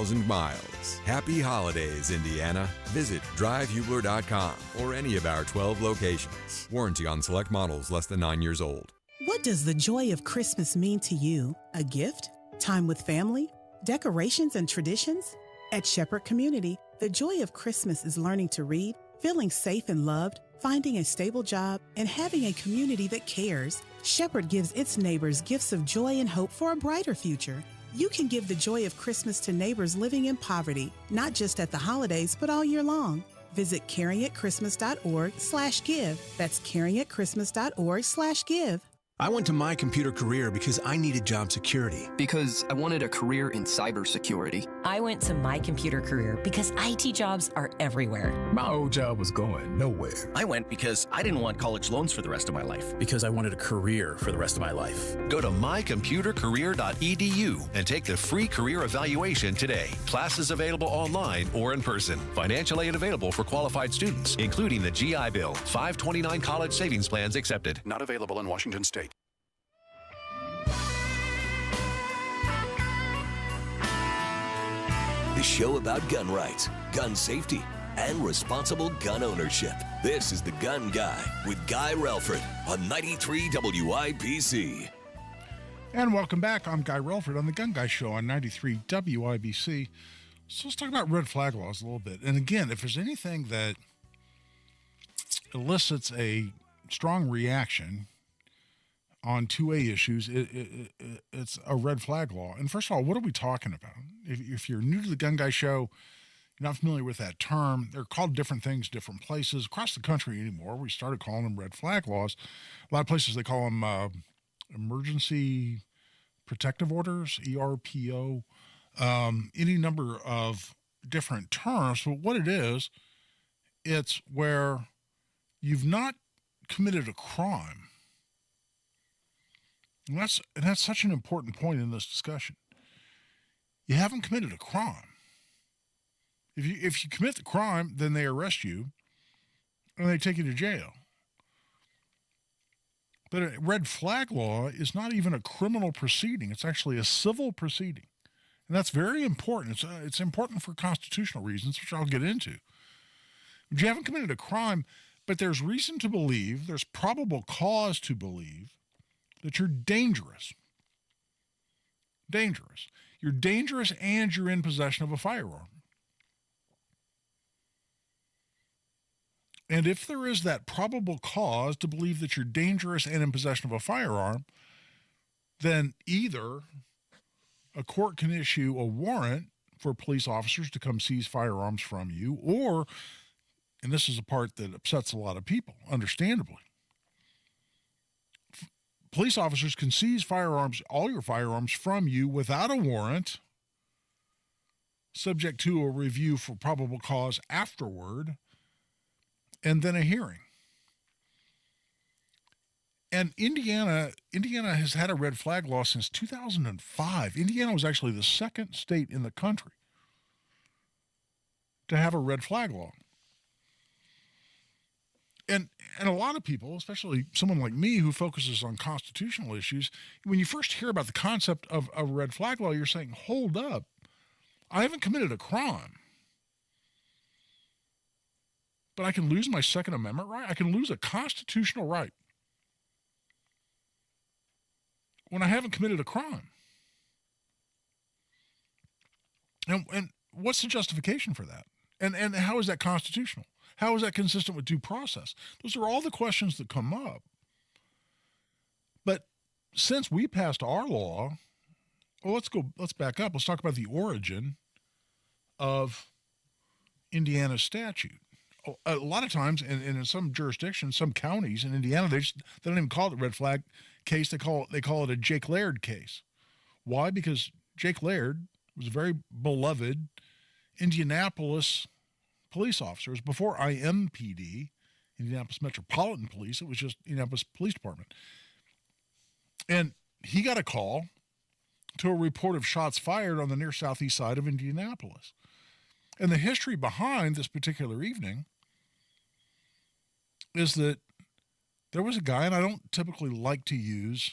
1,000 miles. Happy holidays, Indiana. Visit drivehubler.com or any of our 12 locations. Warranty on select models less than 9 years old. What does the joy of Christmas mean to you? A gift? Time with family? Decorations and traditions? At Shepherd Community, the joy of Christmas is learning to read, feeling safe and loved, finding a stable job, and having a community that cares. Shepherd gives its neighbors gifts of joy and hope for a brighter future. You can give the joy of Christmas to neighbors living in poverty, not just at the holidays, but all year long. Visit caringatchristmas.org/give. That's caringatchristmas.org/give. I went to My Computer Career because I needed job security. Because I wanted a career in cybersecurity. I went to My Computer Career because IT jobs are everywhere. My old job was going nowhere. I went because I didn't want college loans for the rest of my life. Because I wanted a career for the rest of my life. Go to mycomputercareer.edu and take the free career evaluation today. Classes available online or in person. Financial aid available for qualified students, including the GI Bill. 529 college savings plans accepted. Not available in Washington State. The show about gun rights, gun safety, and responsible gun ownership. This is The Gun Guy with Guy Relford on 93 WIBC. And welcome back. I'm Guy Relford on The Gun Guy Show on 93 WIBC. So let's talk about red flag laws a little bit. And again, if there's anything that elicits a strong reaction on 2A issues, it's a red flag law. And first of all, what are we talking about? If you're new to the Gun Guy Show, you're not familiar with that term, they're called different things, different places. Across the country anymore, we started calling them red flag laws. A lot of places they call them emergency protective orders, ERPO, any number of different terms. But what it is, it's where you've not committed a crime. And that's such an important point in this discussion. You haven't committed a crime. If you commit the crime, then they arrest you and they take you to jail. But a red flag law is not even a criminal proceeding. It's actually a civil proceeding. And that's very important. It's important for constitutional reasons, which I'll get into. But you haven't committed a crime, but there's reason to believe, there's probable cause to believe that you're dangerous. Dangerous. You're dangerous and you're in possession of a firearm. And if there is that probable cause to believe that you're dangerous and in possession of a firearm, then either a court can issue a warrant for police officers to come seize firearms from you, or, and this is a part that upsets a lot of people, understandably, police officers can seize firearms, all your firearms from you without a warrant, subject to a review for probable cause afterward, and then a hearing. And Indiana has had a red flag law since 2005. Indiana was actually the second state in the country to have a red flag law. And a lot of people, especially someone like me who focuses on constitutional issues, when you first hear about the concept of a red flag law, you're saying, hold up, I haven't committed a crime. But I can lose my Second Amendment right? I can lose a constitutional right when I haven't committed a crime. And what's the justification for that? And how is that constitutional? How is that consistent with due process? Those are all the questions that come up. But since we passed our law, well, let's back up. Let's talk about the origin of Indiana's statute. A lot of times, and in some jurisdictions, some counties in Indiana, they don't even call it a red flag case. They call it a Jake Laird case. Why? Because Jake Laird was a very beloved Indianapolis police officer. It was before IMPD, Indianapolis Metropolitan Police. It was just Indianapolis Police Department. And he got a call to a report of shots fired on the near southeast side of Indianapolis. And the history behind this particular evening is that there was a guy, and I don't typically like to use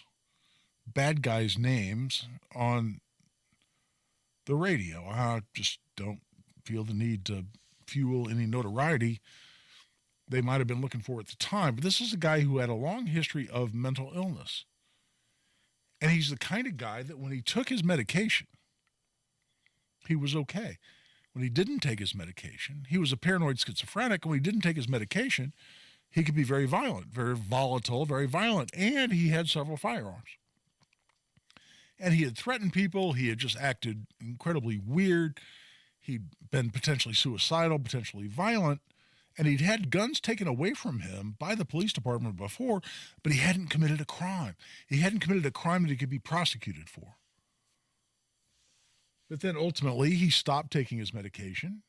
bad guys' names on the radio. I just don't feel the need to fuel any notoriety they might have been looking for at the time. But this is a guy who had a long history of mental illness. And he's the kind of guy that when he took his medication, he was okay. When he didn't take his medication, he was a paranoid schizophrenic. When he didn't take his medication, he could be very violent, very volatile, very violent. And he had several firearms. And he had threatened people. He had just acted incredibly weird. He'd been potentially suicidal, potentially violent. And he'd had guns taken away from him by the police department before, but he hadn't committed a crime. He hadn't committed a crime that he could be prosecuted for. But then ultimately, he stopped taking his medication.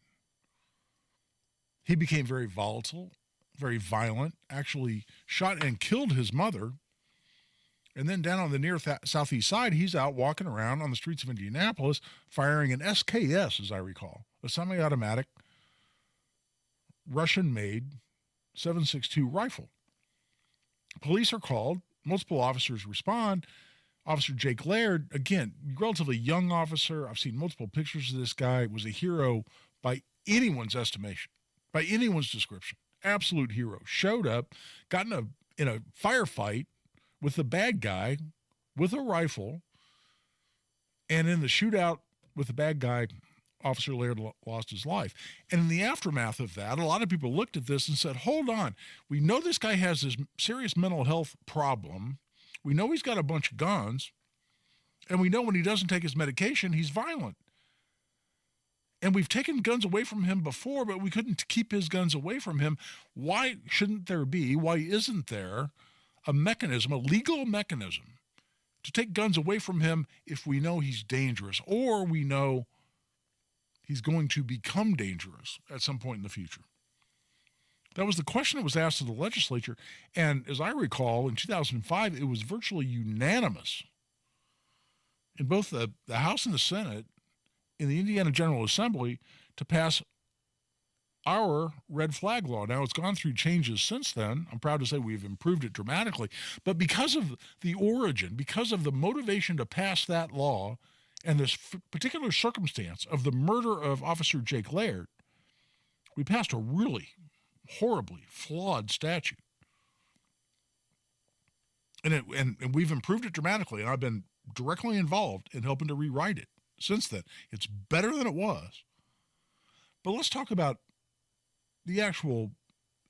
He became very volatile, very violent, actually shot and killed his mother. And then down on the near southeast side, he's out walking around on the streets of Indianapolis firing an SKS, as I recall, a semi-automatic Russian-made 7.62 rifle. Police are called. Multiple officers respond. Officer Jake Laird, again, relatively young officer. I've seen multiple pictures of this guy. Was a hero by anyone's estimation, by anyone's description. Absolute hero. Showed up, got in a firefight with the bad guy with a rifle, and in the shootout with the bad guy, Officer Laird lost his life. And in the aftermath of that, a lot of people looked at this and said, hold on, we know this guy has this serious mental health problem. We know he's got a bunch of guns, and we know when he doesn't take his medication, he's violent. And we've taken guns away from him before, but we couldn't keep his guns away from him. Why shouldn't there be, why isn't there a mechanism, a legal mechanism, to take guns away from him if we know he's dangerous or we know he's going to become dangerous at some point in the future? That was the question that was asked of the legislature. And as I recall, in 2005, it was virtually unanimous in both the House and the Senate in the Indiana General Assembly to pass our red flag law. Now, it's gone through changes since then. I'm proud to say we've improved it dramatically. But because of the origin, because of the motivation to pass that law and this particular circumstance of the murder of Officer Jake Laird, we passed a really horribly flawed statute. And we've improved it dramatically, and I've been directly involved in helping to rewrite it since then. It's better than it was. But let's talk about the actual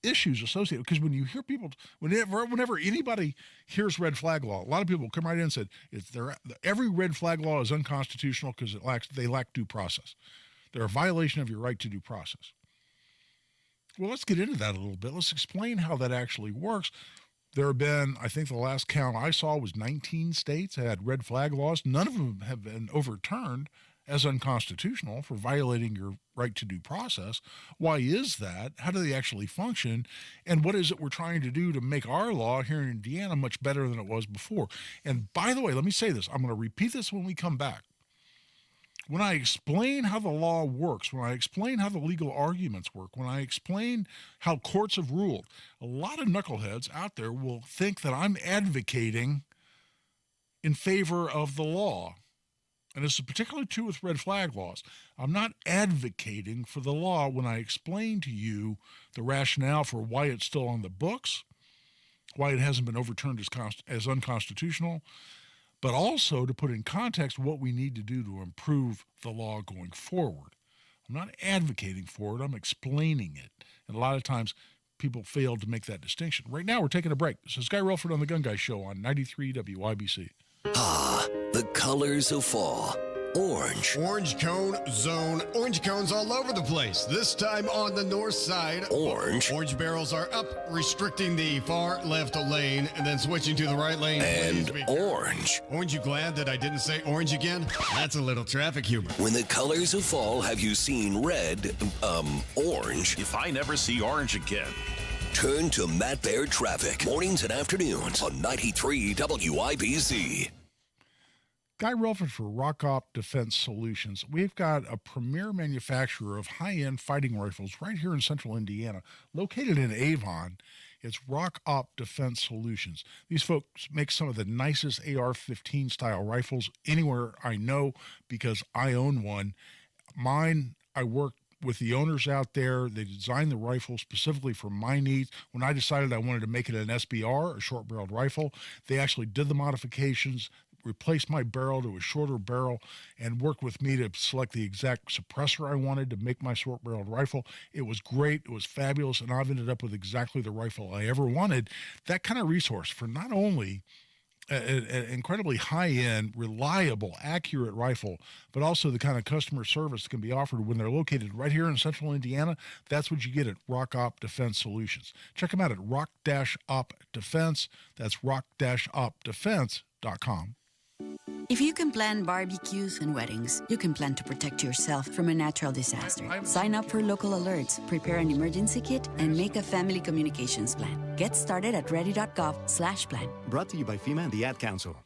issues associated, because when you hear people, whenever anybody hears red flag law, a lot of people come right in and said every red flag law is unconstitutional because they lack due process. They're a violation of your right to due process. Well, let's get into that a little bit. Let's explain how that actually works. There have been, I think the last count I saw was 19 states had red flag laws. None of them have been overturned as unconstitutional for violating your right to due process. Why is that? How do they actually function? And what is it we're trying to do to make our law here in Indiana much better than it was before? And by the way, let me say this. I'm going to repeat this when we come back. When I explain how the law works, when I explain how the legal arguments work, when I explain how courts have ruled, a lot of knuckleheads out there will think that I'm advocating in favor of the law. And this is particularly true with red flag laws. I'm not advocating for the law when I explain to you the rationale for why it's still on the books, why it hasn't been overturned as unconstitutional, but also to put in context what we need to do to improve the law going forward. I'm not advocating for it, I'm explaining it. And a lot of times people fail to make that distinction. Right now we're taking a break. This is Guy Relford on The Gun Guy Show on 93 WIBC. Ah, the colors of fall. Orange. Orange cone zone. Orange cones all over the place. This time on the north side. Orange. Orange barrels are up, restricting the far left lane and then switching to the right lane. And orange. Aren't you glad that I didn't say orange again? That's a little traffic humor. When the colors of fall have you seen red, orange. If I never see orange again. Turn to Matt Baird Traffic. Mornings and afternoons on 93 WIBC. Guy Relford for Rockoff Defense Solutions. We've got a premier manufacturer of high-end fighting rifles right here in central Indiana, located in Avon. It's Rock Op Defense Solutions. These folks make some of the nicest AR-15 style rifles anywhere I know because I own one. Mine, I work with the owners out there. They designed the rifle specifically for my needs. When I decided I wanted to make it an SBR, a short-barreled rifle, they actually did the modifications, replaced my barrel to a shorter barrel, and worked with me to select the exact suppressor I wanted to make my short-barreled rifle. It was great. It was fabulous, and I've ended up with exactly the rifle I ever wanted. That kind of resource for not only an incredibly high-end, reliable, accurate rifle, but also the kind of customer service that can be offered when they're located right here in central Indiana. That's what you get at Rock Op Defense Solutions. Check them out at Rock-Op Defense. That's rock-opdefense.com. If you can plan barbecues and weddings, you can plan to protect yourself from a natural disaster. Sign up for local alerts, prepare an emergency kit, and make a family communications plan. Get started at ready.gov/plan. Brought to you by FEMA and the Ad Council.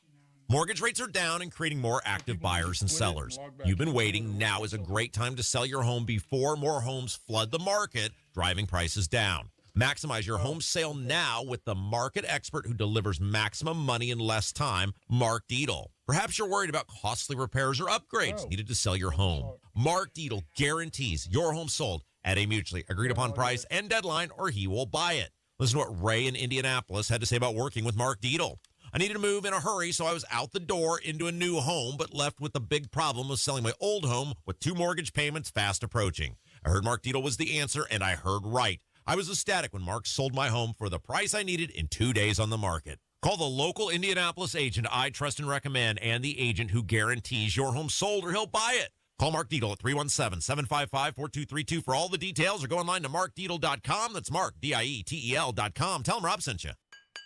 Mortgage rates are down and creating more active buyers and sellers. You've been waiting. Now is a great time to sell your home before more homes flood the market, driving prices down. Maximize your home sale now with the market expert who delivers maximum money in less time, Mark Dietel. Perhaps you're worried about costly repairs or upgrades needed to sell your home. Mark Dietel guarantees your home sold at a mutually agreed upon price and deadline, or he will buy it. Listen to what Ray in Indianapolis had to say about working with Mark Dietel. I needed to move in a hurry, so I was out the door into a new home, but left with the big problem of selling my old home with 2 mortgage payments fast approaching. I heard Mark Dietel was the answer, and I heard right. I was ecstatic when Mark sold my home for the price I needed in 2 days on the market. Call the local Indianapolis agent I trust and recommend and the agent who guarantees your home sold or he'll buy it. Call Mark Dietel at 317-755-4232 for all the details or go online to markdietel.com. That's Mark, Dietel.com. Tell him Rob sent you.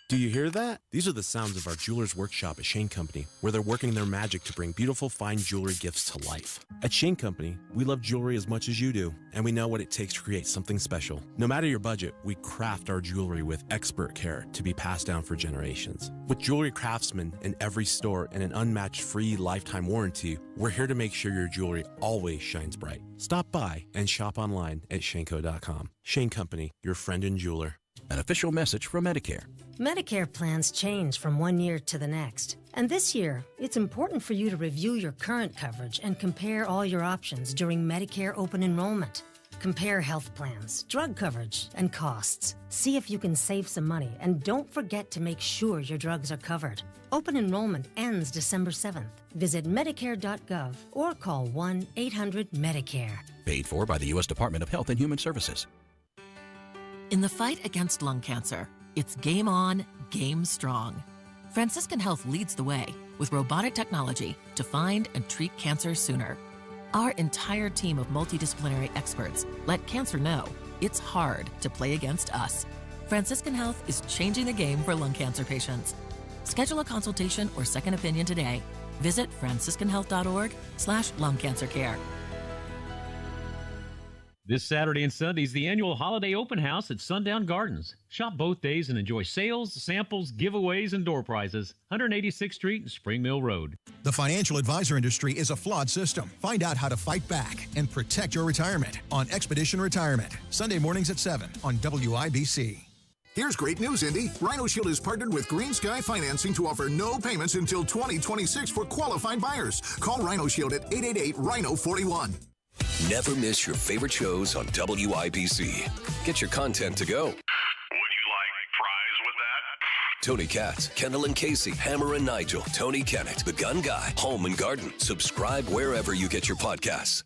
Do you hear that? These are the sounds of our jeweler's workshop at Shane Company, where they're working their magic to bring beautiful, fine jewelry gifts to life. At Shane Company, we love jewelry as much as you do, and we know what it takes to create something special. No matter your budget, we craft our jewelry with expert care to be passed down for generations. With jewelry craftsmen in every store and an unmatched free lifetime warranty, we're here to make sure your jewelry always shines bright. Stop by and shop online at shaneco.com. Shane Company, your friend and jeweler. An official message from Medicare. Medicare plans change from one year to the next. And this year, it's important for you to review your current coverage and compare all your options during Medicare open enrollment. Compare health plans, drug coverage, and costs. See if you can save some money, and don't forget to make sure your drugs are covered. Open enrollment ends December 7th. Visit Medicare.gov or call 1-800-MEDICARE. Paid for by the U.S. Department of Health and Human Services. In the fight against lung cancer, it's game on, game strong. Franciscan Health leads the way with robotic technology to find and treat cancer sooner. Our entire team of multidisciplinary experts let cancer know it's hard to play against us. Franciscan Health is changing the game for lung cancer patients. Schedule a consultation or second opinion today. Visit franciscanhealth.org/lungcancercare. This Saturday and Sunday is the annual holiday open house at Sundown Gardens. Shop both days and enjoy sales, samples, giveaways, and door prizes. 186th Street and Spring Mill Road. The financial advisor industry is a flawed system. Find out how to fight back and protect your retirement on Expedition Retirement. Sunday mornings at 7 on WIBC. Here's great news, Indy. Rhino Shield has partnered with Green Sky Financing to offer no payments until 2026 for qualified buyers. Call Rhino Shield at 888-RHINO-41. Never miss your favorite shows on WIBC. Get your content to go. Would you like fries with that? Tony Katz, Kendall and Casey, Hammer and Nigel, Tony Kennett, The Gun Guy, Home and Garden. Subscribe wherever you get your podcasts.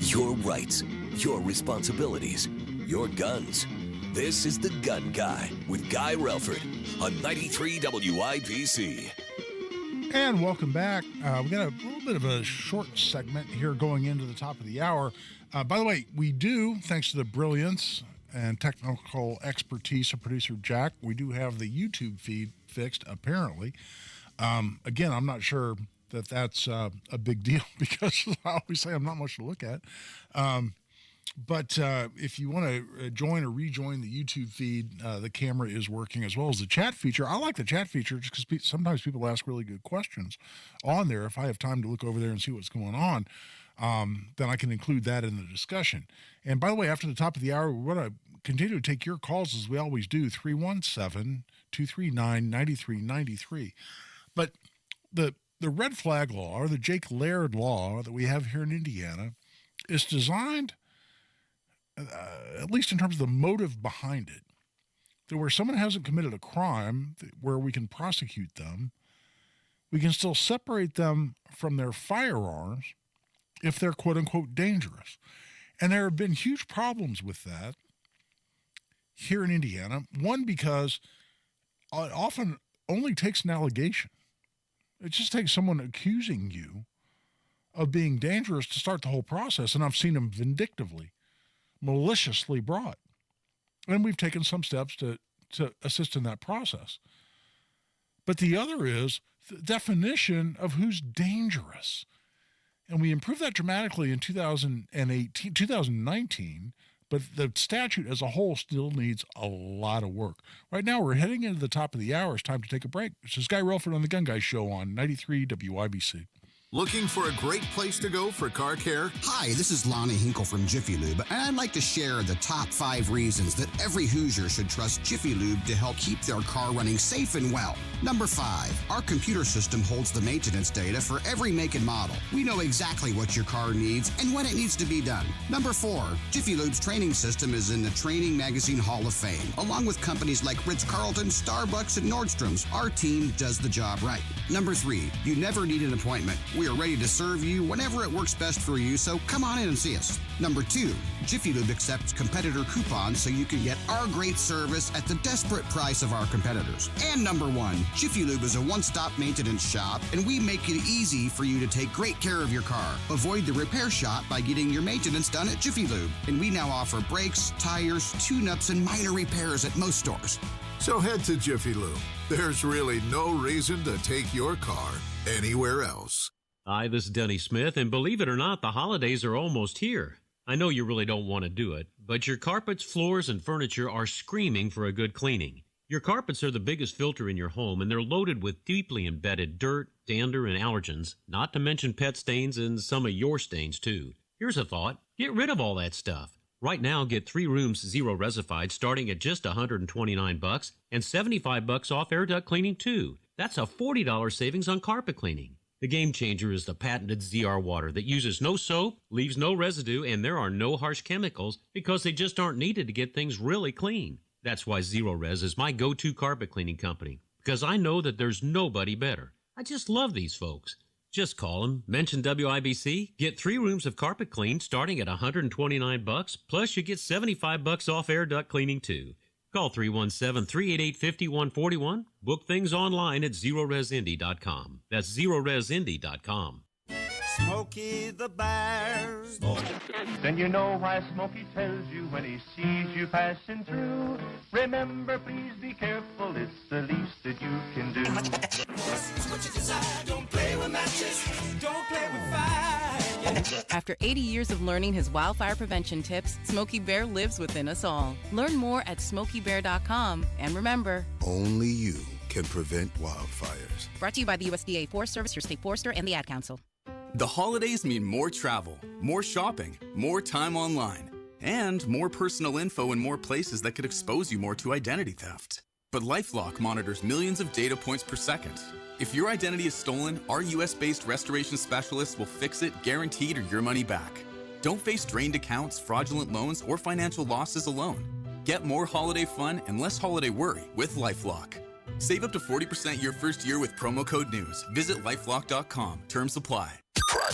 Your rights, your responsibilities, your guns. This is The Gun Guy with Guy Relford on 93 WIBC. And welcome back. We got a little bit of a short segment here going into the top of the hour. By the way, we do, thanks to the brilliance and technical expertise of producer Jack, we do have the YouTube feed fixed, apparently. Again, I'm not sure that that's a big deal because I always say I'm not much to look at. But if you want to join or rejoin the YouTube feed, the camera is working as well as the chat feature. I like the chat feature just because sometimes people ask really good questions on there. If I have time to look over there and see what's going on, then I can include that in the discussion. And by the way, after the top of the hour, we're going to continue to take your calls as we always do, 317-239-9393. But the red flag law, or the Jake Laird law that we have here in Indiana, is designed, at least in terms of the motive behind it, that where someone hasn't committed a crime, where we can prosecute them, we can still separate them from their firearms if they're quote-unquote dangerous. And there have been huge problems with that here in Indiana. One, because it often only takes an allegation. It just takes someone accusing you of being dangerous to start the whole process. And I've seen them vindictively, maliciously brought. And we've taken some steps to assist in that process. But the other is the definition of who's dangerous. And we improved that dramatically in 2019, but the statute as a whole still needs a lot of work. Right now, we're heading into the top of the hour. It's time to take a break. This is Guy Relford on The Gun Guy Show on 93 WIBC. Looking for a great place to go for car care? Hi, this is Lonnie Hinkle from Jiffy Lube, and I'd like to share the top 5 reasons that every Hoosier should trust Jiffy Lube to help keep their car running safe and well. Number 5, our computer system holds the maintenance data for every make and model. We know exactly what your car needs and when it needs to be done. Number 4, Jiffy Lube's training system is in the Training Magazine Hall of Fame. Along with companies like Ritz-Carlton, Starbucks, and Nordstrom's, our team does the job right. Number 3, you never need an appointment. We are ready to serve you whenever it works best for you, so come on in and see us. Number 2, Jiffy Lube accepts competitor coupons so you can get our great service at the desperate price of our competitors. And number 1, Jiffy Lube is a one-stop maintenance shop, and we make it easy for you to take great care of your car. Avoid the repair shop by getting your maintenance done at Jiffy Lube. And we now offer brakes, tires, tune-ups, and minor repairs at most stores. So head to Jiffy Lube. There's really no reason to take your car anywhere else. Hi, this is Denny Smith, and believe it or not, the holidays are almost here. I know you really don't want to do it, but your carpets, floors, and furniture are screaming for a good cleaning. Your carpets are the biggest filter in your home, and they're loaded with deeply embedded dirt, dander, and allergens, not to mention pet stains and some of your stains, too. Here's a thought. Get rid of all that stuff. Right now, get 3 rooms zero resified starting at just $129 and $75 off air duct cleaning, too. That's a $40 savings on carpet cleaning. The game changer is the patented ZR water that uses no soap, leaves no residue, and there are no harsh chemicals because they just aren't needed to get things really clean. That's why Zero Res is my go-to carpet cleaning company, because I know that there's nobody better. I just love these folks. Just call them, mention WIBC, get 3 rooms of carpet cleaned starting at $129, plus you get $75 off air duct cleaning too. Call 317-388-5141. Book things online at ZeroResIndy.com. That's ZeroResIndy.com. Smokey the Bear. Then you know why Smokey tells you when he sees you passing through. Remember, please be careful, it's the least that you can do. What you desire, don't play with matches, don't play with fire. After 80 years of learning his wildfire prevention tips, Smokey Bear lives within us all. Learn more at SmokeyBear.com. And remember, only you can prevent wildfires. Brought to you by the USDA Forest Service, your state forester, and the Ad Council. The holidays mean more travel, more shopping, more time online, and more personal info in more places that could expose you more to identity theft. But LifeLock monitors millions of data points per second. If your identity is stolen, our US-based restoration specialists will fix it, guaranteed, or your money back. Don't face drained accounts, fraudulent loans, or financial losses alone. Get more holiday fun and less holiday worry with LifeLock. Save up to 40% your first year with promo code NEWS. Visit lifelock.com. Terms apply.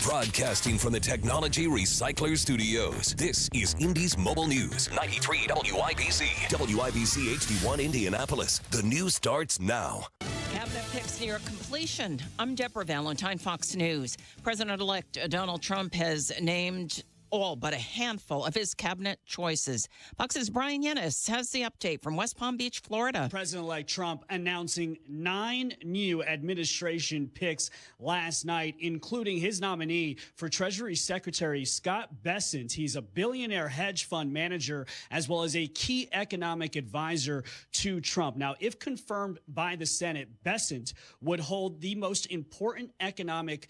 Broadcasting from the Technology Recycler Studios, this is Indy's Mobile News, 93 WIBC. WIBC HD1 Indianapolis. The news starts now. Cabinet picks near completion. I'm Deborah Valentine, Fox News. President-elect Donald Trump has named all but a handful of his cabinet choices. Fox's Brian Yennis has the update from West Palm Beach, Florida. President-elect Trump announcing 9 new administration picks last night, including his nominee for Treasury Secretary Scott Bessent. He's a billionaire hedge fund manager as well as a key economic advisor to Trump. Now, if confirmed by the Senate, Bessent would hold the most important economic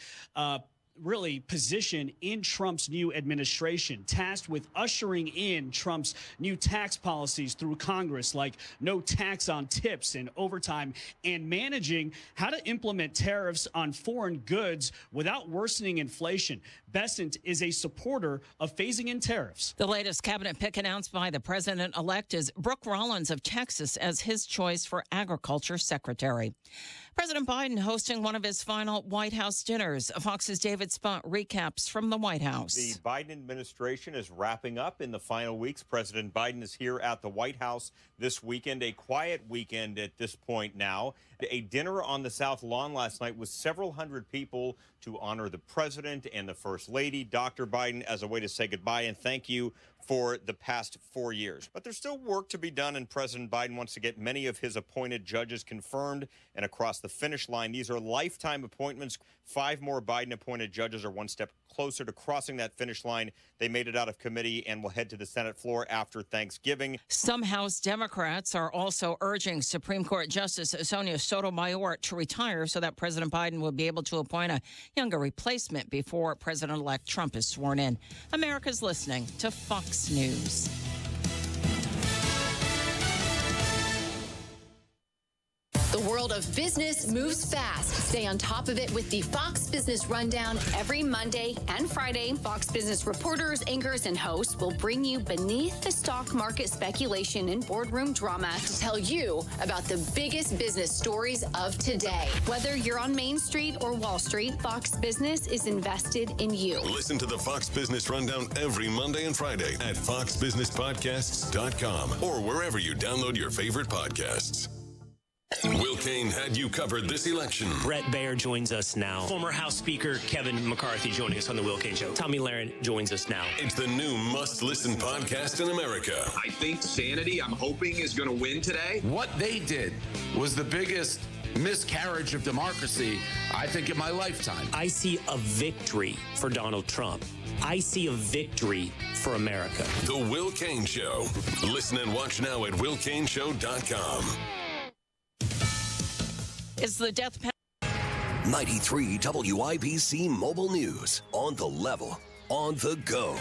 really position in Trump's new administration, tasked with ushering in Trump's new tax policies through Congress, like no tax on tips and overtime, and managing how to implement tariffs on foreign goods without worsening inflation. Bessent is a supporter of phasing in tariffs. The latest cabinet pick announced by the president-elect is Brooke Rollins of Texas as his choice for Agriculture Secretary. President Biden hosting one of his final White House dinners. Fox's David Spott recaps from the White House. The Biden administration is wrapping up in the final weeks. President Biden is here at the White House this weekend, a quiet weekend at this point now. A dinner on the South Lawn last night with several hundred people to honor the president and the First Lady, Dr. Biden, as a way to say goodbye and thank you for the past 4 years. But there's still work to be done, and President Biden wants to get many of his appointed judges confirmed and across the finish line. These are lifetime appointments. 5 more Biden-appointed judges are one step closer to crossing that finish line. They made it out of committee and will head to the Senate floor after Thanksgiving. Some House Democrats are also urging Supreme Court Justice Sonia Sotomayor to retire so that President Biden will be able to appoint a younger replacement before President-elect Trump is sworn in. America's listening to Fox News. The world of business moves fast. Stay on top of it with the Fox Business Rundown every Monday and Friday. Fox Business reporters, anchors, and hosts will bring you beneath the stock market speculation and boardroom drama to tell you about the biggest business stories of today. Whether you're on Main Street or Wall Street, Fox Business is invested in you. Listen to the Fox Business Rundown every Monday and Friday at foxbusinesspodcasts.com or wherever you download your favorite podcasts. Will Cain had you covered this election. Brett Baer joins us now. Former House Speaker Kevin McCarthy joining us on The Will Cain Show. Tommy Lahren joins us now. It's the new must-listen podcast in America. I think Sanity, I'm hoping, is going to win today. What they did was the biggest miscarriage of democracy, I think, in my lifetime. I see a victory for Donald Trump. I see a victory for America. The Will Cain Show. Listen and watch now at willcainshow.com. Is the death penalty 93 WIBC Mobile News. On the level, on the go.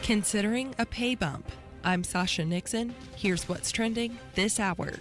Considering a pay bump. I'm Sasha Nixon. Here's what's trending this hour.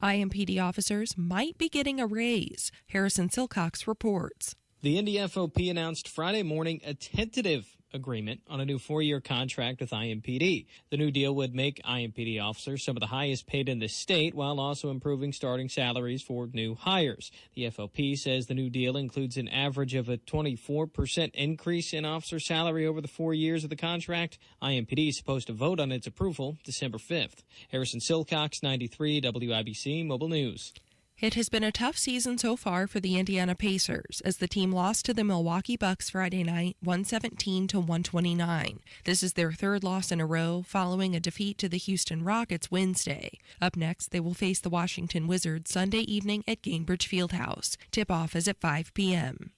IMPD officers might be getting a raise. Harrison Silcox reports. The Indy FOP announced Friday morning a tentative agreement on a new 4-year contract with IMPD. The new deal would make IMPD officers some of the highest paid in the state while also improving starting salaries for new hires. The FOP says the new deal includes an average of a 24% increase in officer salary over the 4 years of the contract. IMPD is supposed to vote on its approval December 5th. Harrison Silcox, 93 WIBC Mobile News. It has been a tough season so far for the Indiana Pacers as the team lost to the Milwaukee Bucks Friday night, 117-129. This is their third loss in a row following a defeat to the Houston Rockets Wednesday. Up next, they will face the Washington Wizards Sunday evening at Gainbridge Fieldhouse. Tip-off is at 5 p.m.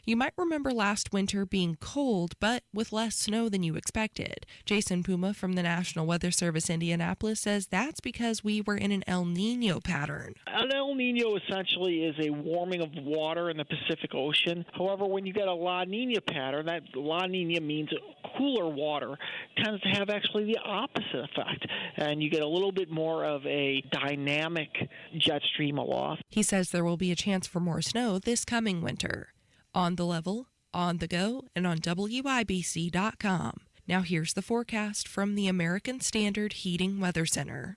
You might remember last winter being cold, but with less snow than you expected. Jason Puma from the National Weather Service Indianapolis says that's because we were in an El Niño pattern. An El Niño essentially is a warming of water in the Pacific Ocean. However, when you get a La Niña pattern, that La Niña means cooler water tends to have actually the opposite effect, and you get a little bit more of a dynamic jet stream aloft. He says there will be a chance for more snow this coming winter. On the level, on the go, and on WIBC.com. Now here's the forecast from the American Standard Heating Weather Center.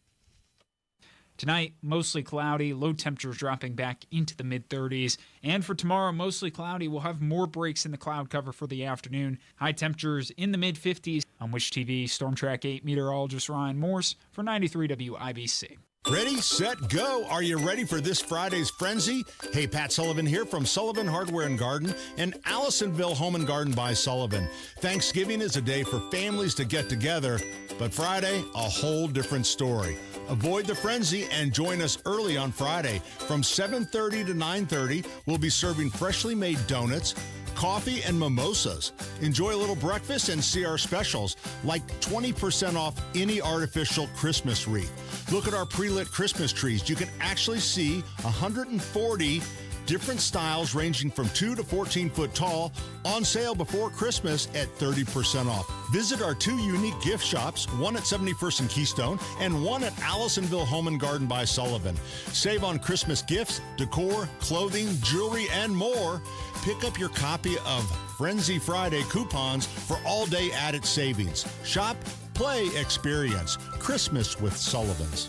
Tonight, mostly cloudy, low temperatures dropping back into the mid-30s. And for tomorrow, mostly cloudy. We'll have more breaks in the cloud cover for the afternoon. High temperatures in the mid-50s. On Wish TV, Storm Track 8 meteorologist Ryan Morse for 93 WIBC. Ready, set, go. Are you ready for this Friday's frenzy? Hey, Pat Sullivan here from Sullivan Hardware and Garden and Allisonville Home and Garden by Sullivan. Thanksgiving is a day for families to get together, but Friday, a whole different story. Avoid the frenzy and join us early on Friday. From 7:30 to 9:30, we'll be serving freshly made donuts, coffee, and mimosas. Enjoy a little breakfast and see our specials, like 20% off any artificial Christmas wreath. Look at our pre-lit Christmas trees. You can actually see 140 Different styles ranging from 2 to 14 foot tall, on sale before Christmas at 30% off. Visit our 2 unique gift shops, one at 71st and Keystone and one at Allisonville Home and Garden by Sullivan. Save on Christmas gifts, decor, clothing, jewelry, and more. Pick up your copy of Frenzy Friday coupons for all-day added savings. Shop, play, experience. Christmas with Sullivan's.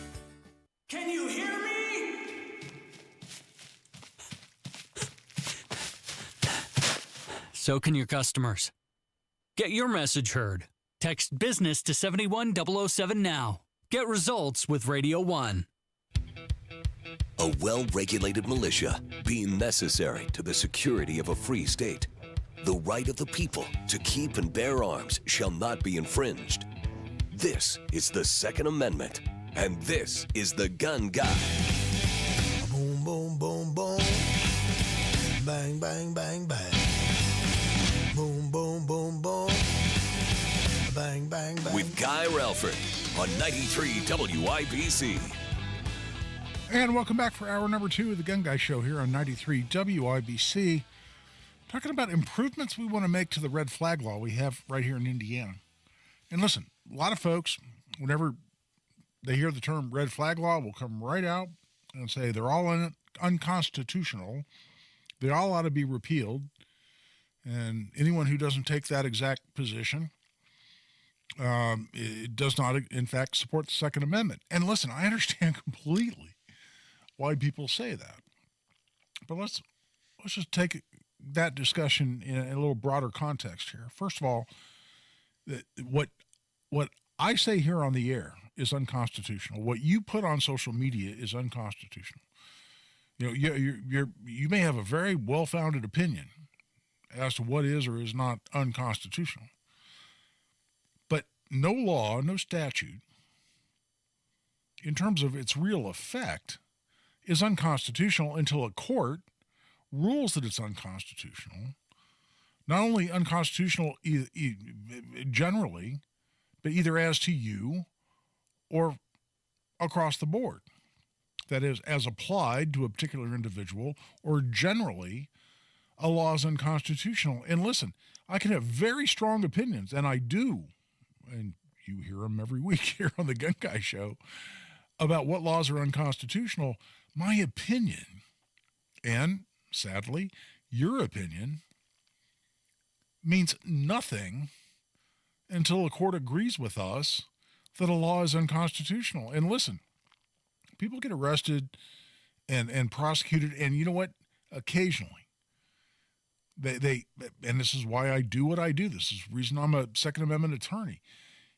Can you hear me? So can your customers. Get your message heard. Text business to 71007 now. Get results with Radio 1. A well-regulated militia being necessary to the security of a free state. The right of the people to keep and bear arms shall not be infringed. This is the Second Amendment, and this is the Gun Guy. Boom, boom, boom, boom. Bang, bang, bang, bang. Boom, boom, boom, boom. Bang, bang, bang. With Guy Relford on 93 WIBC. And welcome back for hour number 2 of the Gun Guy Show here on 93 WIBC. Talking about improvements we want to make to the red flag law we have right here in Indiana. And listen, a lot of folks, whenever they hear the term red flag law, will come right out and say they're all unconstitutional. They all ought to be repealed. And anyone who doesn't take that exact position it does not, in fact, support the Second Amendment. And listen, I understand completely why people say that. But let's just take that discussion in a little broader context here. First of all, what I say here on the air is unconstitutional. What you put on social media is unconstitutional. You know, you may have a very well-founded opinion as to what is or is not unconstitutional. But no law, no statute, in terms of its real effect, is unconstitutional until a court rules that it's unconstitutional. Not only unconstitutional generally, but either as to you or across the board. That is, as applied to a particular individual or generally, a law is unconstitutional. And listen, I can have very strong opinions, and I do, and you hear them every week here on the Gun Guy Show, about what laws are unconstitutional. My opinion, and sadly, your opinion, means nothing until a court agrees with us that a law is unconstitutional. And listen, people get arrested and prosecuted, and you know what? Occasionally, they and this is why I do what I do. This is the reason I'm a Second Amendment attorney.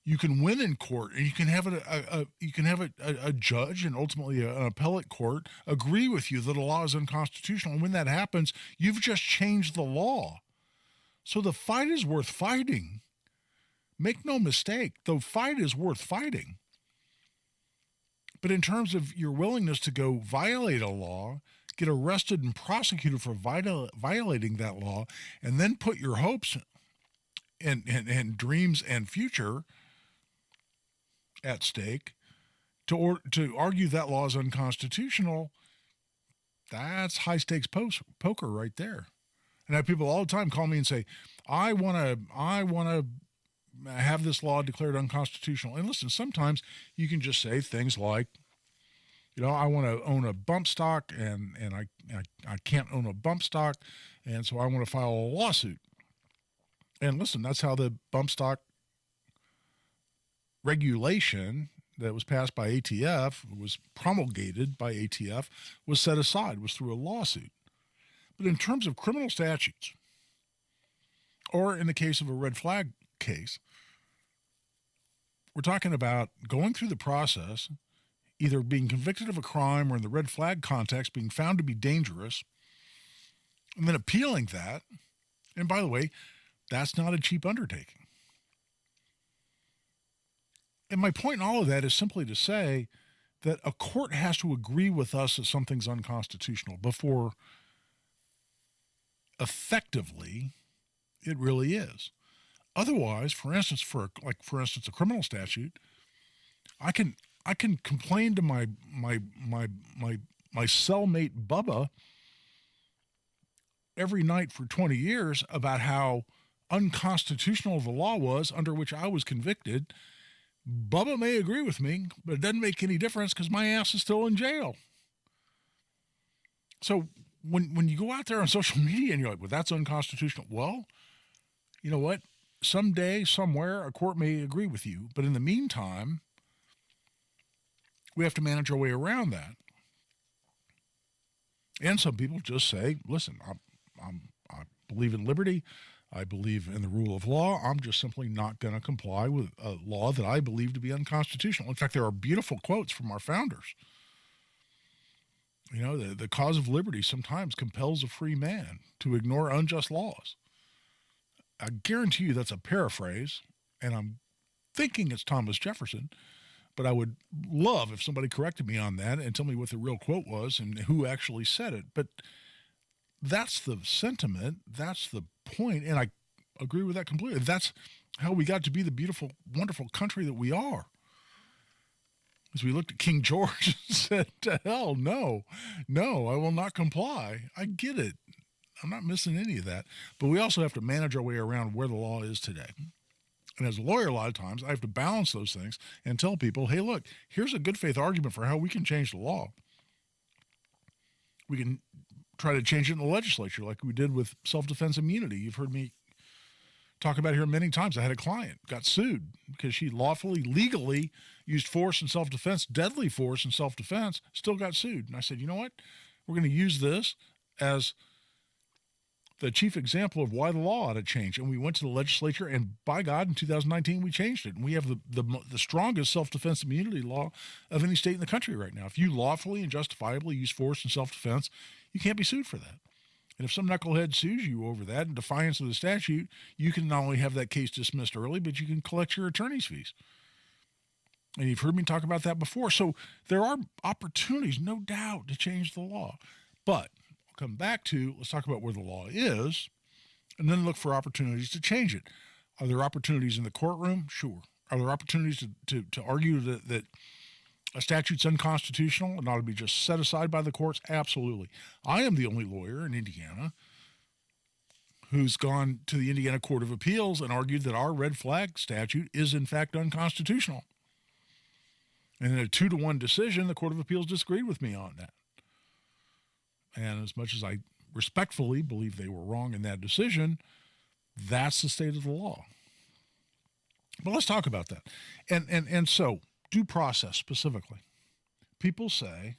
You can win in court, and you can have a judge and ultimately an appellate court agree with you that a law is unconstitutional. And when that happens, you've just changed the law. So the fight is worth fighting. Make no mistake, the fight is worth fighting. But in terms of your willingness to go violate a law, get arrested and prosecuted for violating that law, and then put your hopes and dreams and future at stake to argue that law is unconstitutional, that's high-stakes poker right there. And I have people all the time call me and say, I want to have this law declared unconstitutional. And listen, sometimes you can just say things like, you know, I want to own a bump stock and I can't own a bump stock, and so I want to file a lawsuit. And listen, that's how the bump stock regulation that was passed by ATF, was promulgated by ATF, was set aside, was through a lawsuit. But in terms of criminal statutes, or in the case of a red flag case, we're talking about going through the process, either being convicted of a crime or in the red flag context being found to be dangerous, and then appealing that. And by the way, that's not a cheap undertaking. And my point in all of that is simply to say that a court has to agree with us that something's unconstitutional before effectively it really is. Otherwise, for instance, a criminal statute, I can complain to my cellmate Bubba every night for 20 years about how unconstitutional the law was under which I was convicted. Bubba may agree with me, but it doesn't make any difference because my ass is still in jail. So when you go out there on social media and you're like, well, that's unconstitutional. Well, you know what? Someday, somewhere, a court may agree with you. But in the meantime, we have to manage our way around that. And some people just say, listen, I believe in liberty. I believe in the rule of law. I'm just simply not going to comply with a law that I believe to be unconstitutional. In fact, there are beautiful quotes from our founders. You know, the cause of liberty sometimes compels a free man to ignore unjust laws. I guarantee you that's a paraphrase, and I'm thinking it's Thomas Jefferson, but I would love if somebody corrected me on that and tell me what the real quote was and who actually said it. But that's the sentiment, that's the point, and I agree with that completely. That's how we got to be the beautiful, wonderful country that we are. As we looked at King George and said, to hell, no, I will not comply. I get it. I'm not missing any of that. But we also have to manage our way around where the law is today. And as a lawyer, a lot of times, I have to balance those things and tell people, hey, look, here's a good faith argument for how we can change the law. We can try to change it in the legislature like we did with self-defense immunity. You've heard me talk about it here many times. I had a client got sued because she lawfully, legally used force in self-defense, deadly force in self-defense, still got sued. And I said, you know what? We're going to use this as the chief example of why the law ought to change. And we went to the legislature, and by God, in 2019, we changed it. And we have the strongest self-defense immunity law of any state in the country right now. If you lawfully and justifiably use force in self-defense, you can't be sued for that. And if some knucklehead sues you over that in defiance of the statute, you can not only have that case dismissed early, but you can collect your attorney's fees. And you've heard me talk about that before. So there are opportunities, no doubt, to change the law. But I'll come back to, let's talk about where the law is, and then look for opportunities to change it. Are there opportunities in the courtroom? Sure. Are there opportunities to argue that a statute's unconstitutional and ought to be just set aside by the courts? Absolutely. I am the only lawyer in Indiana who's gone to the Indiana Court of Appeals and argued that our red flag statute is in fact unconstitutional. And in a 2-1 decision, the Court of Appeals disagreed with me on that. And as much as I respectfully believe they were wrong in that decision, that's the state of the law. But let's talk about that. And so, due process specifically. People say,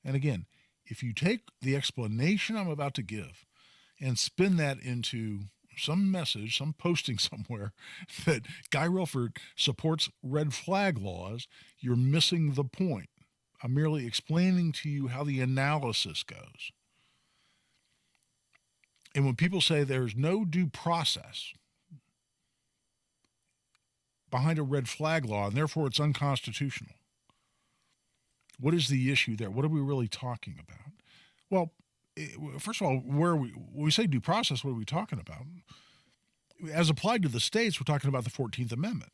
and again, if you take the explanation I'm about to give and spin that into some message, some posting somewhere that Guy Relford supports red flag laws, you're missing the point. I'm merely explaining to you how the analysis goes. And when people say there's no due process behind a red flag law, and therefore it's unconstitutional, what is the issue there? What are we really talking about? Well, first of all, when we say due process, what are we talking about? As applied to the states, we're talking about the 14th Amendment.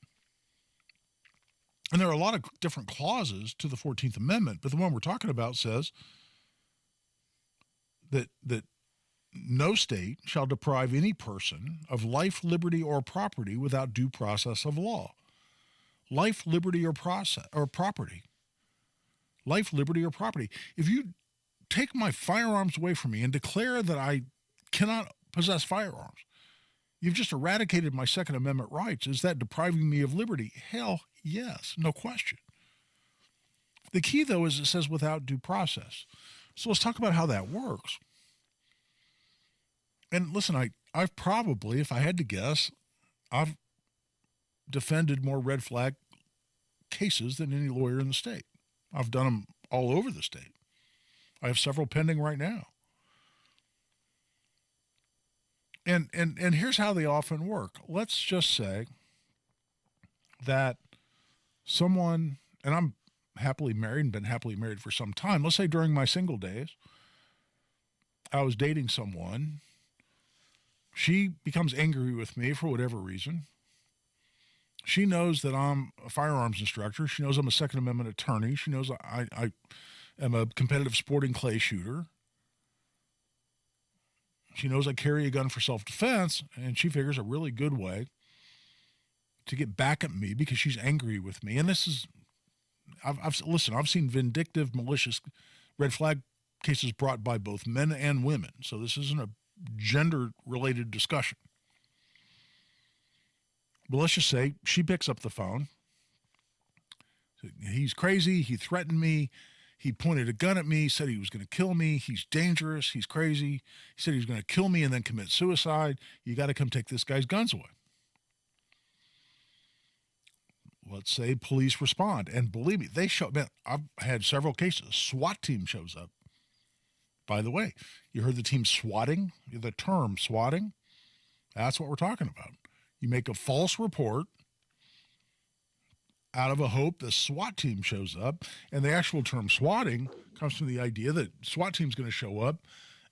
And there are a lot of different clauses to the 14th Amendment, but the one we're talking about says that no state shall deprive any person of life, liberty, or property without due process of law. Life, liberty, or property. Life, liberty, or property. If you take my firearms away from me and declare that I cannot possess firearms, you've just eradicated my Second Amendment rights. Is that depriving me of liberty? Hell, yes, no question. The key, though, is it says without due process. So let's talk about how that works. And listen, I've probably, if I had to guess, I've defended more red flag cases than any lawyer in the state. I've done them all over the state. I have several pending right now. And here's how they often work. Let's just say that someone, and I'm happily married and been happily married for some time. Let's say during my single days, I was dating someone. She becomes angry with me for whatever reason. She knows that I'm a firearms instructor. She knows I'm a Second Amendment attorney. She knows I am a competitive sporting clay shooter. She knows I carry a gun for self-defense, and she figures a really good way to get back at me because she's angry with me. And this is, I've seen vindictive, malicious red flag cases brought by both men and women. So this isn't a gender-related discussion. But let's just say she picks up the phone. He's crazy. He threatened me. He pointed a gun at me, said he was going to kill me. He's dangerous. He's crazy. He said he was going to kill me and then commit suicide. You got to come take this guy's guns away. Let's say police respond. And believe me, they show, man, I've had several cases. A SWAT team shows up. By the way, you heard the team swatting? The term swatting? That's what we're talking about. You make a false report out of a hope the SWAT team shows up, and the actual term swatting comes from the idea that SWAT team's going to show up,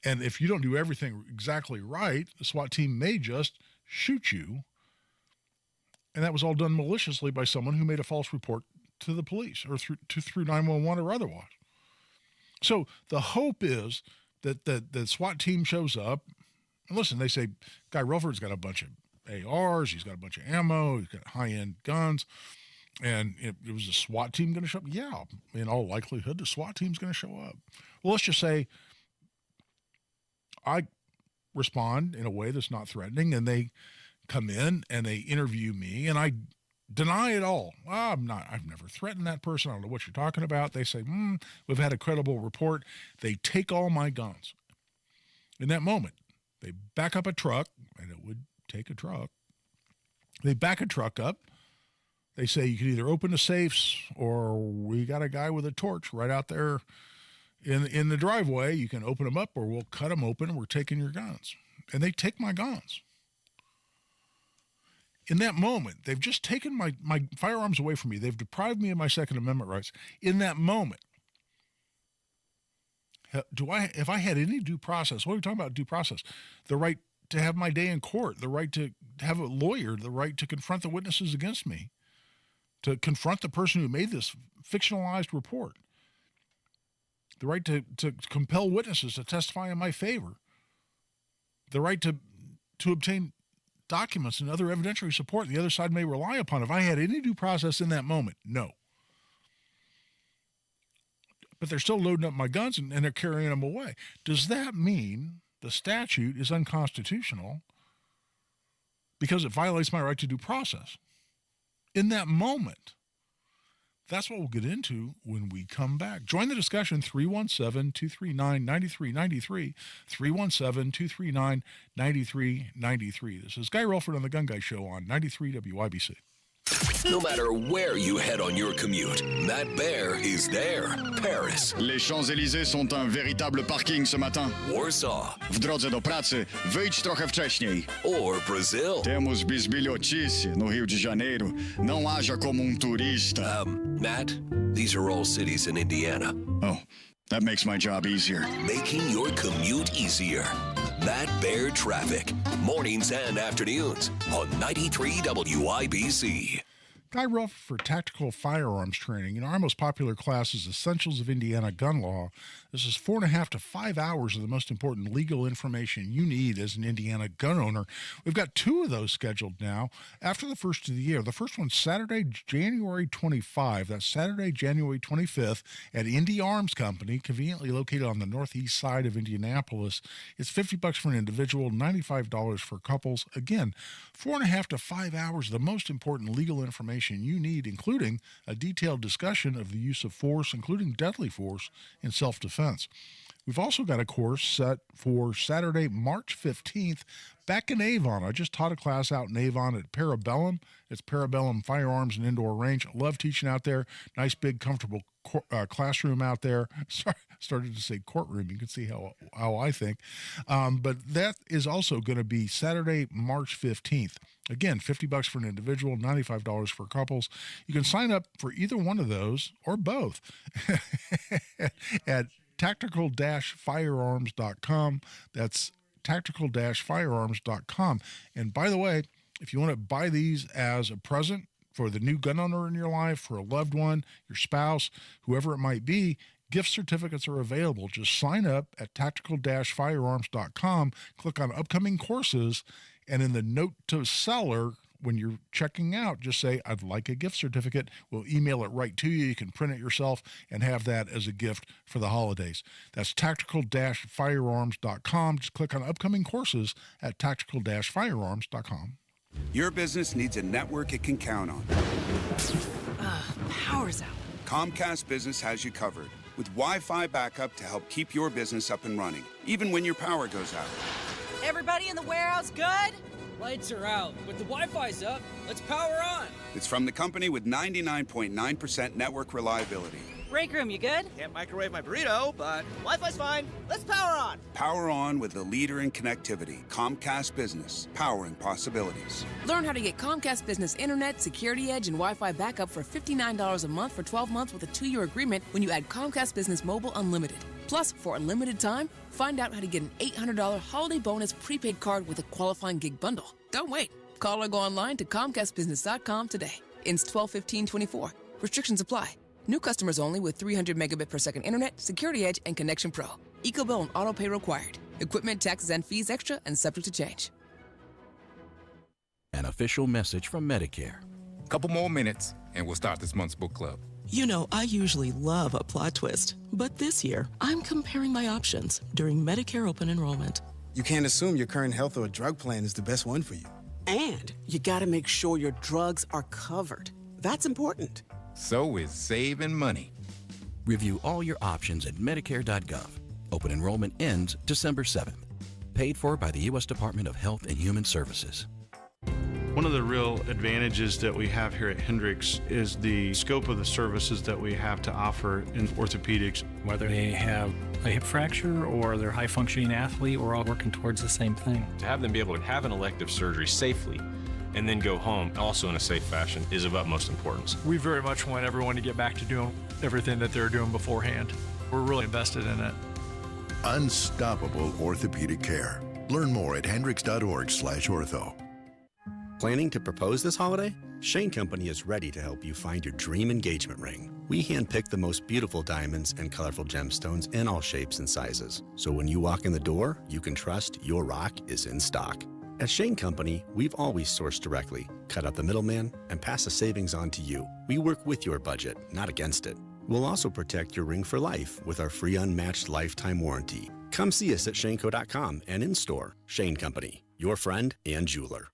and if you don't do everything exactly right, the SWAT team may just shoot you, and that was all done maliciously by someone who made a false report to the police or through 911 or otherwise. So the hope is that the SWAT team shows up, and listen, they say, Guy Relford's got a bunch of ARs, he's got a bunch of ammo, he's got high-end guns, and it was the SWAT team going to show up? Yeah, in all likelihood, the SWAT team's going to show up. Well, let's just say I respond in a way that's not threatening, and they come in and they interview me, and I deny it all. I've never threatened that person. I don't know what you're talking about. They say, we've had a credible report. They take all my guns. In that moment, they back up a truck, and it would take a truck. They back a truck up. They say you can either open the safes or we got a guy with a torch right out there in the driveway. You can open them up or we'll cut them open and we're taking your guns. And they take my guns. In that moment, they've just taken my firearms away from me. They've deprived me of my Second Amendment rights. In that moment, if I had any due process, what are we talking about due process? The right to have my day in court, the right to have a lawyer, the right to confront the witnesses against me, to confront the person who made this fictionalized report, the right to compel witnesses to testify in my favor, the right to obtain documents and other evidentiary support the other side may rely upon. If I had any due process in that moment, no. But they're still loading up my guns and they're carrying them away. Does that mean the statute is unconstitutional because it violates my right to due process? In that moment, that's what we'll get into when we come back. Join the discussion, 317-239-9393, 317-239-9393. This is Guy Relford on The Gun Guy Show on 93 WIBC. No matter where you head on your commute, Matt Bear is there. Paris. Les Champs-Élysées sont un véritable parking ce matin. Warsaw. W drodze do pracy, wyjdź trochę wcześniej. Or Brazil. Temos bisbilhotice no Rio de Janeiro. Não haja como turista. Matt, these are all cities in Indiana. Oh, that makes my job easier. Making your commute easier. Matt Bear Traffic. Mornings and afternoons on 93 WIBC. Guy Relford for Tactical Firearms Training. Our most popular class is Essentials of Indiana Gun Law. This is 4.5 to 5 hours of the most important legal information you need as an Indiana gun owner. We've got 2 of those scheduled now after the first of the year. The first one's Saturday, January 25. That's Saturday, January 25th at Indy Arms Company, conveniently located on the northeast side of Indianapolis. It's $50 for an individual, $95 for couples. Again, 4.5 to 5 hours of the most important legal information you need, including a detailed discussion of the use of force, including deadly force, in self-defense. We've also got a course set for Saturday, March 15th, back in Avon. I just taught a class out in Avon at Parabellum. It's Parabellum Firearms and Indoor Range. I love teaching out there. Nice, big, comfortable classroom out there. Sorry, started to say courtroom. You can see how I think. But that is also going to be Saturday, March 15th. Again, $50 for an individual, $95 for couples. You can sign up for either one of those or both at tactical-firearms.com. That's tactical-firearms.com. And by the way, if you want to buy these as a present for the new gun owner in your life, for a loved one, your spouse, whoever it might be, Gift certificates are available. Just sign up at tactical-firearms.com, click on upcoming courses, and in the note to seller, when you're checking out, just say, I'd like a gift certificate. We'll email it right to you. You can print it yourself and have that as a gift for the holidays. That's tactical-firearms.com. Just click on upcoming courses at tactical-firearms.com. Your business needs a network it can count on. Power's out. Comcast Business has you covered with Wi-Fi backup to help keep your business up and running, even when your power goes out. Everybody in the warehouse good? Lights are out, but the Wi-Fi's up. Let's power on. It's from the company with 99.9% network reliability. Break room, you good? Can't microwave my burrito, but Wi-Fi's fine. Let's power on. Power on with the leader in connectivity, Comcast Business, powering possibilities. Learn how to get Comcast Business Internet, Security Edge, and Wi-Fi backup for $59 a month for 12 months with a 2-year agreement when you add Comcast Business Mobile Unlimited. Plus, for a limited time, find out how to get an $800 holiday bonus prepaid card with a qualifying gig bundle. Don't wait. Call or go online to ComcastBusiness.com today. Ends 12/15/24. Restrictions apply. New customers only with 300 megabit per second internet, Security Edge, and Connection Pro. EcoBill and auto pay required. Equipment, taxes, and fees extra and subject to change. An official message from Medicare. Couple more minutes, and we'll start this month's book club. You know, I usually love a plot twist, but this year, I'm comparing my options during Medicare open enrollment. You can't assume your current health or drug plan is the best one for you. And you gotta make sure your drugs are covered. That's important. So is saving money. Review all your options at Medicare.gov. Open enrollment ends December 7th. Paid for by the U.S. Department of Health and Human Services. One of the real advantages that we have here at Hendricks is the scope of the services that we have to offer in orthopedics. Whether they have a hip fracture or they're a high-functioning athlete, we're all working towards the same thing. To have them be able to have an elective surgery safely and then go home also in a safe fashion is of utmost importance. We very much want everyone to get back to doing everything that they were doing beforehand. We're really invested in it. Unstoppable orthopedic care. Learn more at hendricks.org/ortho. Planning to propose this holiday? Shane Company is ready to help you find your dream engagement ring. We handpick the most beautiful diamonds and colorful gemstones in all shapes and sizes. So when you walk in the door, you can trust your rock is in stock. At Shane Company, we've always sourced directly, cut out the middleman, and pass the savings on to you. We work with your budget, not against it. We'll also protect your ring for life with our free unmatched lifetime warranty. Come see us at shaneco.com and in-store. Shane Company, your friend and jeweler.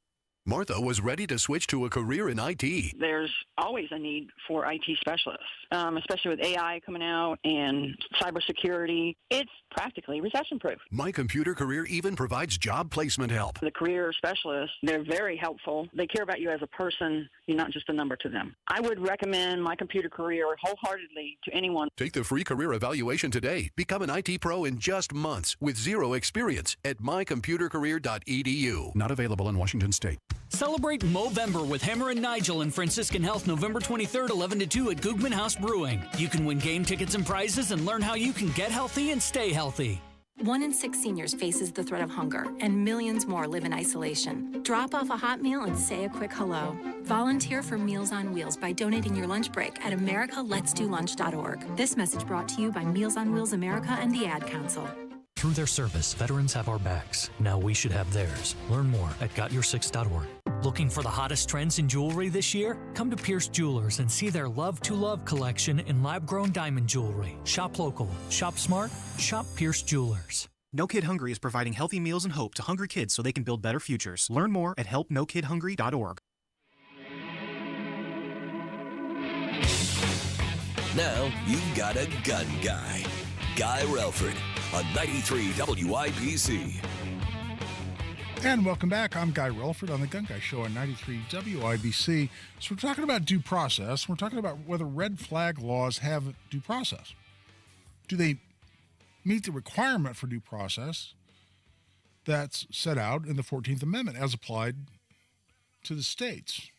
Martha was ready to switch to a career in IT. There's always a need for IT specialists, especially with AI coming out and cybersecurity. It's practically recession-proof. My Computer Career even provides job placement help. The career specialists, they're very helpful. They care about you as a person. You're not just a number to them. I would recommend My Computer Career wholeheartedly to anyone. Take the free career evaluation today. Become an IT pro in just months with zero experience at mycomputercareer.edu. Not available in Washington State. Celebrate Movember with Hammer and Nigel and Franciscan Health November 23rd, 11 to 2 at Googman House Brewing. You can win game tickets and prizes and learn how you can get healthy and stay healthy. 1 in 6 seniors faces the threat of hunger, and millions more live in isolation. Drop off a hot meal and say a quick hello. Volunteer for Meals on Wheels by donating your lunch break at americaletsdolunch.org. This message brought to you by Meals on Wheels America and the Ad Council. Through their service, veterans have our backs. Now we should have theirs. Learn more at GotYour6.org. Looking for the hottest trends in jewelry this year? Come to Pierce Jewelers and see their Love to Love collection in lab-grown diamond jewelry. Shop local, shop smart, shop Pierce Jewelers. No Kid Hungry is providing healthy meals and hope to hungry kids so they can build better futures. Learn more at helpnokidhungry.org. Now you've got a gun guy. Guy Relford on 93 WIBC. And welcome back. I'm Guy Relford on the Gun Guy Show on 93 WIBC. So we're talking about due process. We're talking about whether red flag laws have due process. Do they meet the requirement for due process that's set out in the 14th Amendment as applied to the states?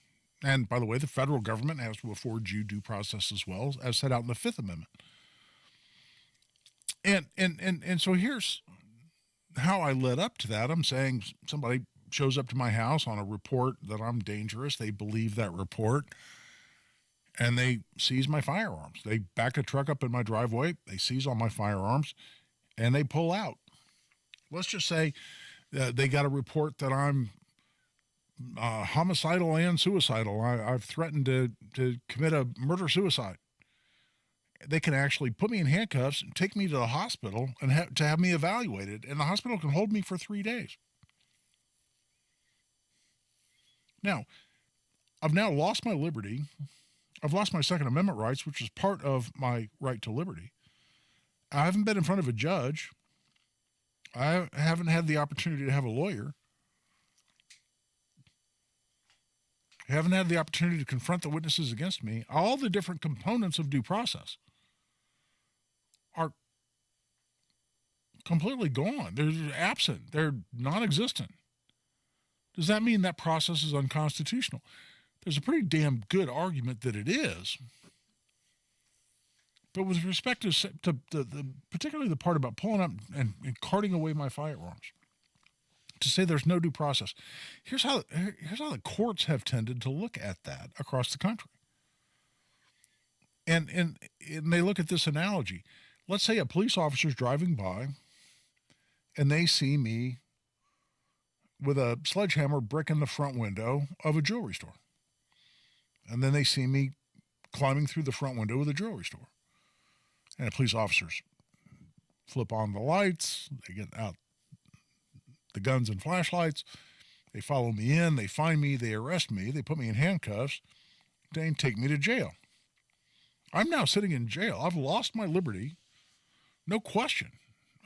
And by the way, the federal government has to afford you due process as well, as set out in the 5th Amendment. And so here's how I led up to that. I'm saying somebody shows up to my house on a report that I'm dangerous. They believe that report. and they seize my firearms. They back a truck up in my driveway, they seize all my firearms, and they pull out. Let's just say they got a report that I'm homicidal and suicidal. I've threatened to commit a murder-suicide. They can actually put me in handcuffs and take me to the hospital and to have me evaluated, and the hospital can hold me for 3 days. Now, I've now lost my liberty. I've lost my Second Amendment rights, which is part of my right to liberty. I haven't been in front of a judge. I haven't had the opportunity to have a lawyer. I haven't had the opportunity to confront the witnesses against me. All the different components of due process are completely gone. They're absent. They're non-existent. Does that mean that process is unconstitutional? There's a pretty damn good argument that it is. But with respect to particularly the part about pulling up and carting away my firearms, to say there's no due process, here's how the courts have tended to look at that across the country. And they look at this analogy. Let's say a police officer's driving by, and they see me with a sledgehammer bricking the front window of a jewelry store. And then they see me climbing through the front window of the jewelry store. And the police officers flip on the lights, they get out the guns and flashlights, they follow me in, they find me, they arrest me, they put me in handcuffs, they take me to jail. I'm now sitting in jail. I've lost my liberty, no question.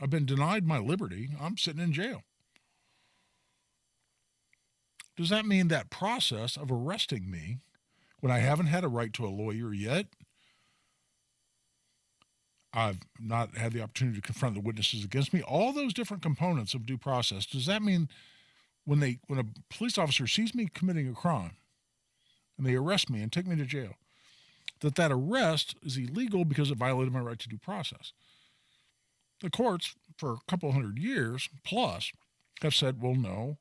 I've been denied my liberty. I'm sitting in jail. Does that mean that process of arresting me, when I haven't had a right to a lawyer yet, I've not had the opportunity to confront the witnesses against me, all those different components of due process, does that mean when a police officer sees me committing a crime and they arrest me and take me to jail, that arrest is illegal because it violated my right to due process? The courts, for a couple hundred years plus, have said, well, no,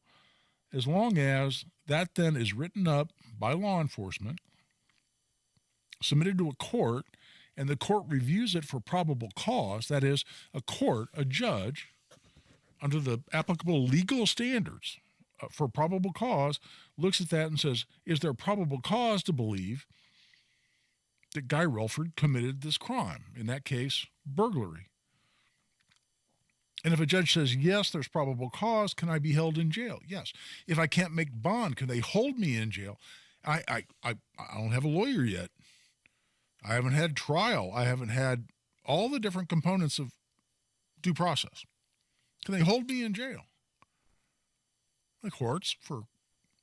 as long as that then is written up by law enforcement, submitted to a court, and the court reviews it for probable cause, that is, a judge, under the applicable legal standards for probable cause, looks at that and says, is there probable cause to believe that Guy Relford committed this crime? In that case, burglary. And if a judge says, yes, there's probable cause, can I be held in jail? Yes. If I can't make bond, can they hold me in jail? I don't have a lawyer yet. I haven't had trial. I haven't had all the different components of due process. Can they hold me in jail? The courts, for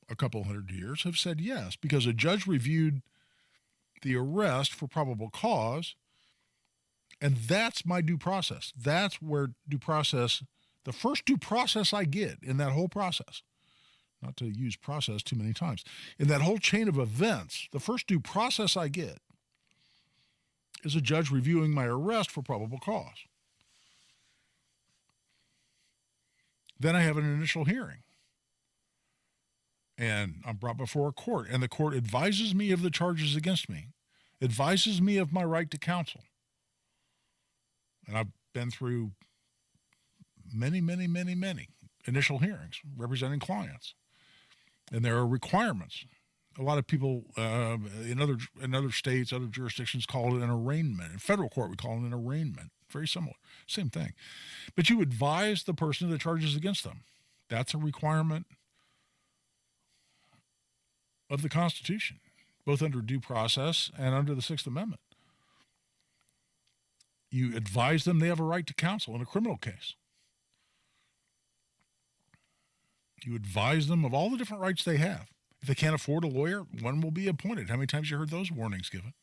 a couple hundred years, have said yes, because a judge reviewed the arrest for probable cause, and that's my due process. That's where due process, the first due process I get in that whole process, not to use process too many times, in that whole chain of events, the first due process I get is a judge reviewing my arrest for probable cause. Then I have an initial hearing, and I'm brought before a court, and the court advises me of the charges against me, advises me of my right to counsel. And I've been through many initial hearings representing clients. And there are requirements. A lot of people in other states, other jurisdictions call it an arraignment. In federal court, we call it an arraignment. Very similar. Same thing. But you advise the person of the charges against them. That's a requirement of the Constitution, both under due process and under the Sixth Amendment. You advise them they have a right to counsel in a criminal case. You advise them of all the different rights they have. If they can't afford a lawyer, one will be appointed. How many times have you heard those warnings given?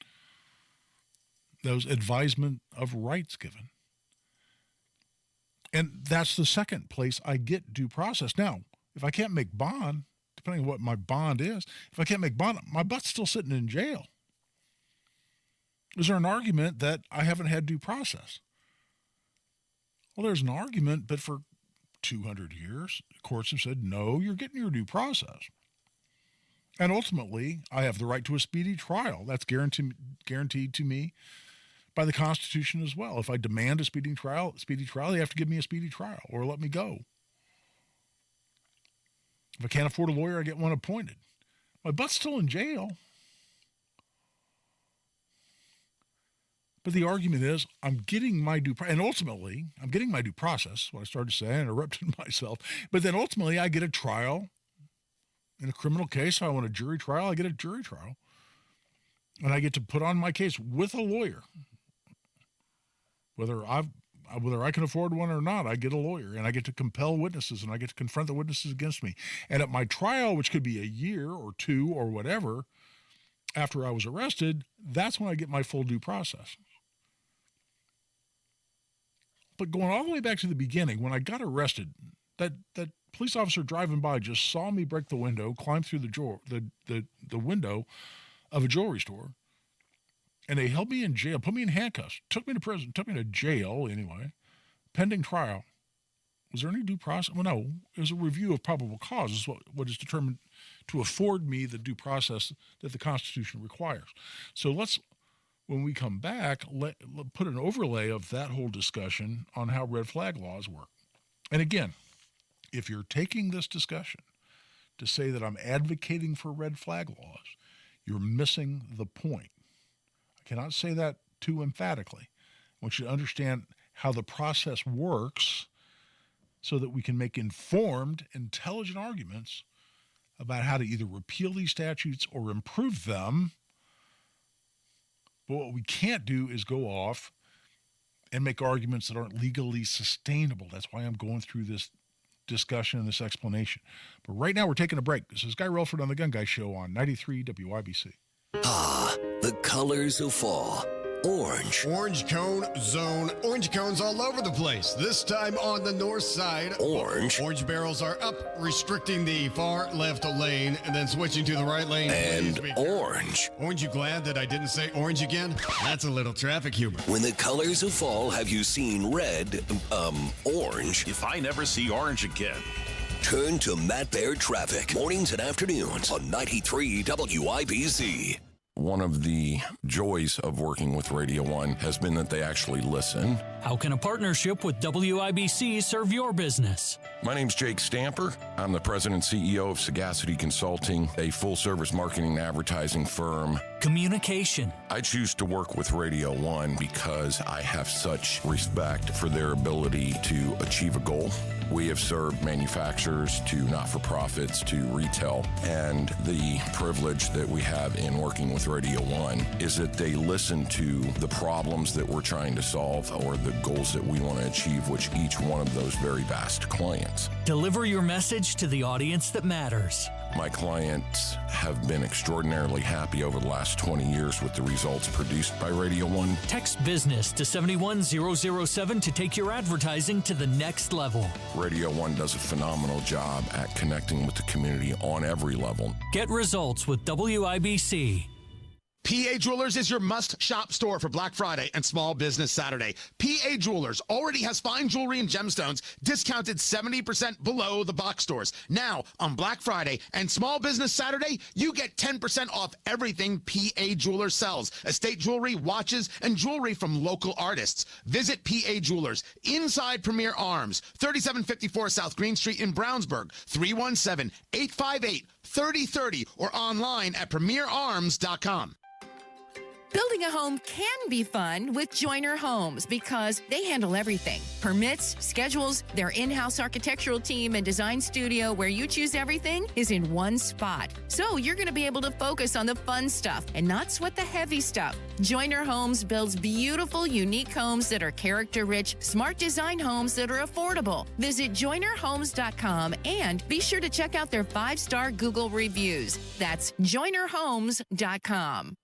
Those advisement of rights given. And that's the second place I get due process. Now, if I can't make bond, depending on what my bond is, if I can't make bond, my butt's still sitting in jail. Is there an argument that I haven't had due process? Well, there's an argument, but for 200 years, courts have said, no, you're getting your due process. And ultimately, I have the right to a speedy trial. That's guaranteed to me by the Constitution as well. If I demand a speedy trial, you have to give me a speedy trial or let me go. If I can't afford a lawyer, I get one appointed. My butt's still in jail. But the argument is, I'm getting my due process, and ultimately, I'm getting my due process, what I started to say, I interrupted myself, but then ultimately I get a trial. In a criminal case, if I want a jury trial, I get a jury trial. And I get to put on my case with a lawyer. Whether I can afford one or not, I get a lawyer, and I get to compel witnesses, and I get to confront the witnesses against me. And at my trial, which could be a year or two or whatever, after I was arrested, that's when I get my full due process. But going all the way back to the beginning, when I got arrested, that police officer driving by just saw me break the window, climb through the window of a jewelry store, and they held me in jail, put me in handcuffs, took me to prison, took me to jail anyway, pending trial. Was there any due process? Well, no. It was a review of probable cause, is what is determined to afford me the due process that the Constitution requires. So let's, when we come back, let put an overlay of that whole discussion on how red flag laws work. And again, if you're taking this discussion to say that I'm advocating for red flag laws, you're missing the point. I cannot say that too emphatically. I want you to understand how the process works so that we can make informed, intelligent arguments about how to either repeal these statutes or improve them. But what we can't do is go off and make arguments that aren't legally sustainable. That's why I'm going through this discussion and this explanation. But right now we're taking a break. This is Guy Relford on The Gun Guy Show on 93 WIBC. Ah, the colors of fall. Orange. Orange cone zone. Orange cones all over the place. This time on the north side. Orange. Orange barrels are up, restricting the far left lane and then switching to the right lane. And orange. Orange, you glad that I didn't say orange again? That's a little traffic humor. When the colors of fall have you seen red, orange. If I never see orange again. Turn to Matt Baird Traffic. Mornings and afternoons on 93 WIBC. One of the joys of working with Radio 1 has been that they actually listen. How can a partnership with WIBC serve your business? My name's Jake Stamper. I'm the president and CEO of Sagacity Consulting, a full-service marketing and advertising firm. Communication. I choose to work with Radio 1 because I have such respect for their ability to achieve a goal. We have served manufacturers to not-for-profits to retail, and the privilege that we have in working with Radio 1 is that they listen to the problems that we're trying to solve or the goals that we want to achieve, which each one of those very vast clients. Deliver your message to the audience that matters. My clients have been extraordinarily happy over the last 20 years with the results produced by Radio 1. Text BUSINESS to 71007 to take your advertising to the next level. Radio 1 does a phenomenal job at connecting with the community on every level. Get results with WIBC. PA Jewelers is your must-shop store for Black Friday and Small Business Saturday. PA Jewelers already has fine jewelry and gemstones discounted 70% below the box stores. Now, on Black Friday and Small Business Saturday, you get 10% off everything PA Jewelers sells. Estate jewelry, watches, and jewelry from local artists. Visit PA Jewelers inside Premier Arms, 3754 South Green Street in Brownsburg, 317-858-3030, or online at premierarms.com. Building a home can be fun with Joiner Homes because they handle everything. Permits, schedules, their in-house architectural team and design studio where you choose everything is in one spot. So you're going to be able to focus on the fun stuff and not sweat the heavy stuff. Joiner Homes builds beautiful, unique homes that are character-rich, smart design homes that are affordable. Visit JoinerHomes.com and be sure to check out their 5-star Google reviews. That's JoinerHomes.com.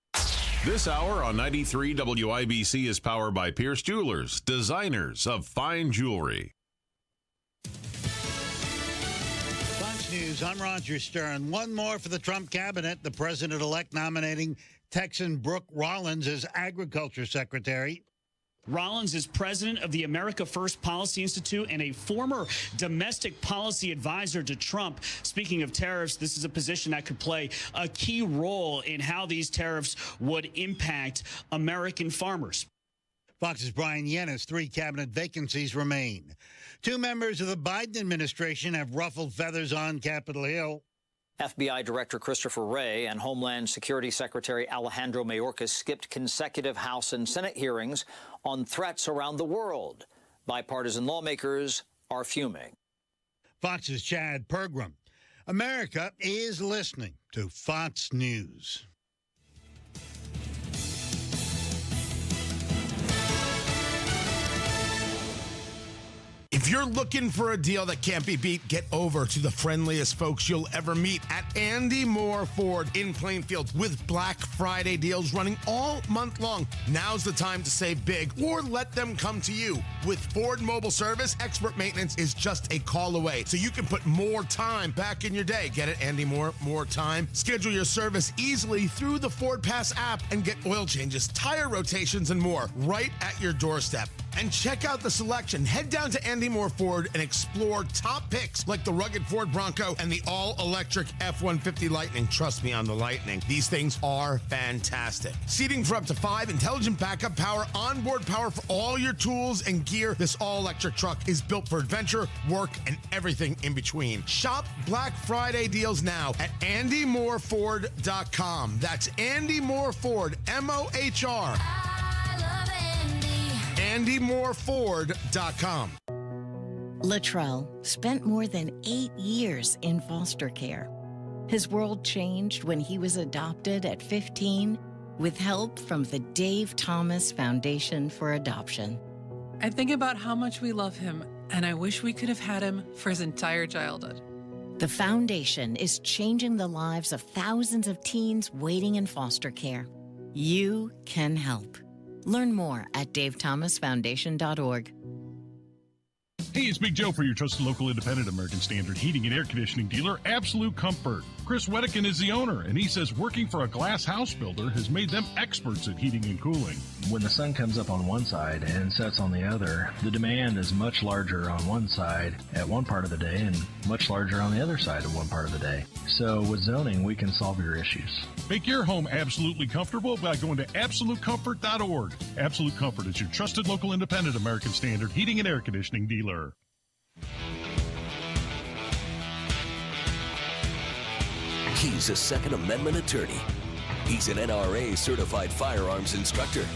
This hour on 93 WIBC is powered by Pierce Jewelers, designers of fine jewelry. Fox News, I'm Roger Stern. One more for the Trump cabinet. The president-elect nominating Texan Brooke Rollins as Agriculture Secretary. Rollins is president of the America First Policy Institute and a former domestic policy advisor to Trump. Speaking of tariffs, this is a position that could play a key role in how these tariffs would impact American farmers. Fox's Brian Yennis. 3 cabinet vacancies remain. 2 members of the Biden administration have ruffled feathers on Capitol Hill. FBI Director Christopher Wray and Homeland Security Secretary Alejandro Mayorkas skipped consecutive House and Senate hearings on threats around the world. Bipartisan lawmakers are fuming. Fox's Chad Pergram. America is listening to Fox News. If you're looking for a deal that can't be beat, get over to the friendliest folks you'll ever meet at Andy Moore Ford in Plainfield with Black Friday deals running all month long. Now's the time to save big or let them come to you. With Ford Mobile Service, expert maintenance is just a call away, so you can put more time back in your day. Get it, Andy Moore? More time? Schedule your service easily through the Ford Pass app and get oil changes, tire rotations, and more right at your doorstep. And check out the selection. Head down to Andy Moore Ford and explore top picks like the rugged Ford Bronco and the all-electric F-150 Lightning. Trust me on the Lightning. These things are fantastic. Seating for up to 5, intelligent backup power, onboard power for all your tools and gear. This all-electric truck is built for adventure, work, and everything in between. Shop Black Friday deals now at AndyMooreFord.com. That's Andy Moore Ford, M-O-H-R. AndyMooreFord.com. Latrell spent more than 8 years in foster care. His world changed when he was adopted at 15 with help from the Dave Thomas Foundation for Adoption. I think about how much we love him, and I wish we could have had him for his entire childhood. The foundation is changing the lives of thousands of teens waiting in foster care. You can help. Learn more at davethomasfoundation.org. Hey, it's Big Joe for your trusted local independent American Standard heating and air conditioning dealer, Absolute Comfort. Chris Wedekin is the owner, and he says working for a glass house builder has made them experts at heating and cooling. When the sun comes up on one side and sets on the other, the demand is much larger on one side at one part of the day and much larger on the other side of one part of the day. So with zoning, we can solve your issues. Make your home absolutely comfortable by going to AbsoluteComfort.org. Absolute Comfort is your trusted local independent American Standard heating and air conditioning dealer. He's a Second Amendment attorney. He's an NRA certified firearms instructor.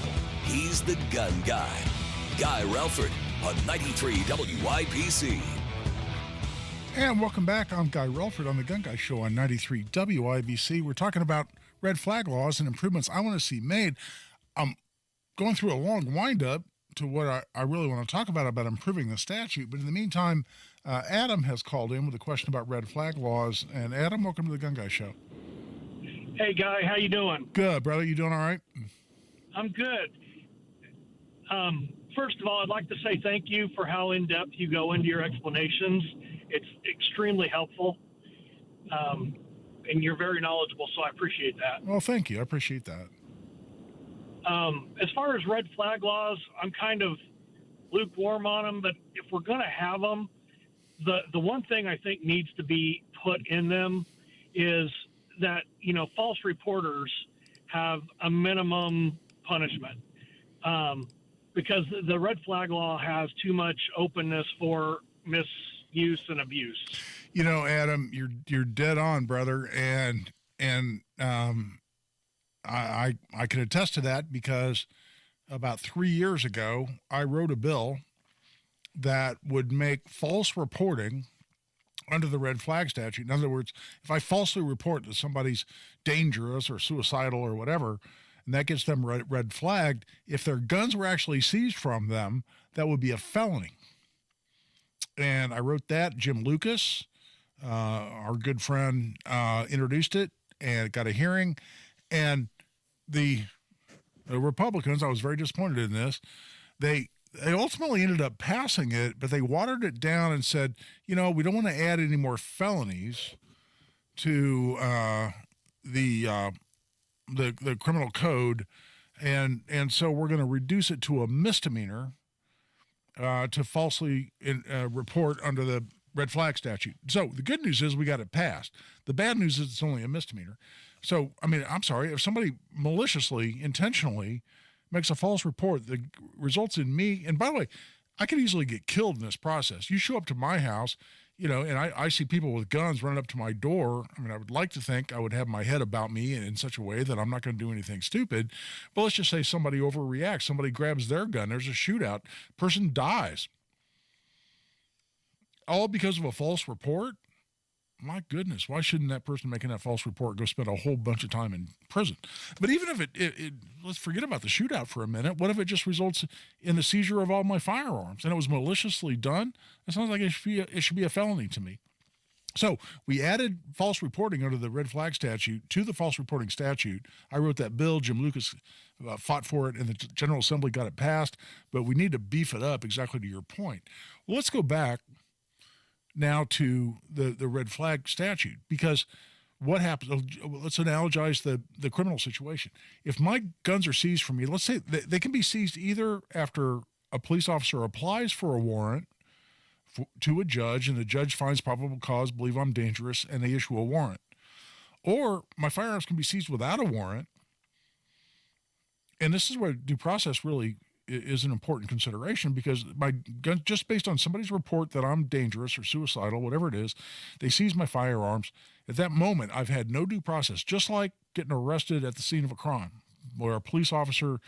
He's the gun guy. Guy Relford on 93 WIBC. And welcome back. I'm Guy Relford on the Gun Guy Show on 93 WIBC. We're talking about red flag laws and improvements I want to see made. I'm going through a long windup to what I really want to talk about improving the statute. But in the meantime, Adam has called in with a question about red flag laws. And Adam, welcome to the Gun Guy Show. Hey, Guy, how you doing? Good, brother. You doing all right? I'm good. First of all, I'd like to say thank you for how in-depth you go into your explanations. It's extremely helpful, and you're very knowledgeable, so I appreciate that. Well, thank you. I appreciate that. As far as red flag laws, I'm kind of lukewarm on them, but if we're going to have them, the one thing I think needs to be put in them is that, false reporters have a minimum punishment, because the red flag law has too much openness for misuse and abuse. Adam, you're dead on, brother, and I can attest to that because about 3 years ago, I wrote a bill that would make false reporting under the red flag statute. In other words, if I falsely report that somebody's dangerous or suicidal or whatever, and that gets them red flagged, if their guns were actually seized from them, that would be a felony. And I wrote that. Jim Lucas, our good friend, introduced it and got a hearing. And the Republicans, I was very disappointed in this, they ultimately ended up passing it, but they watered it down and said, we don't want to add any more felonies to the criminal code, And so we're going to reduce it to a misdemeanor to falsely report under the red flag statute. So the good news is we got it passed. The bad news is it's only a misdemeanor. So, I mean, I'm sorry, if somebody maliciously, intentionally makes a false report that results in me, and by the way, I could easily get killed in this process. You show up to my house, you know, and I see people with guns running up to my door. I mean, I would like to think I would have my head about me in such a way that I'm not going to do anything stupid. But let's just say somebody overreacts. Somebody grabs their gun. There's a shootout. Person dies. All because of a false report? My goodness, why shouldn't that person making that false report go spend a whole bunch of time in prison? But even if it let's forget about the shootout for a minute. What if it just results in the seizure of all my firearms and it was maliciously done? It sounds like it should be a felony to me. So we added false reporting under the red flag statute to the false reporting statute. I wrote that bill. Jim Lucas fought for it, and the General Assembly got it passed. But we need to beef it up, exactly to your point. Well, let's go back now to the red flag statute, because what happens, let's analogize the criminal situation. If my guns are seized from me, let's say they can be seized either after a police officer applies for a warrant to a judge and the judge finds probable cause, believe I'm dangerous, and they issue a warrant. Or my firearms can be seized without a warrant. And this is where due process really is an important consideration, because my gun, just based on somebody's report that I'm dangerous or suicidal, whatever it is, they seize my firearms. At that moment, I've had no due process, just like getting arrested at the scene of a crime, where a police officer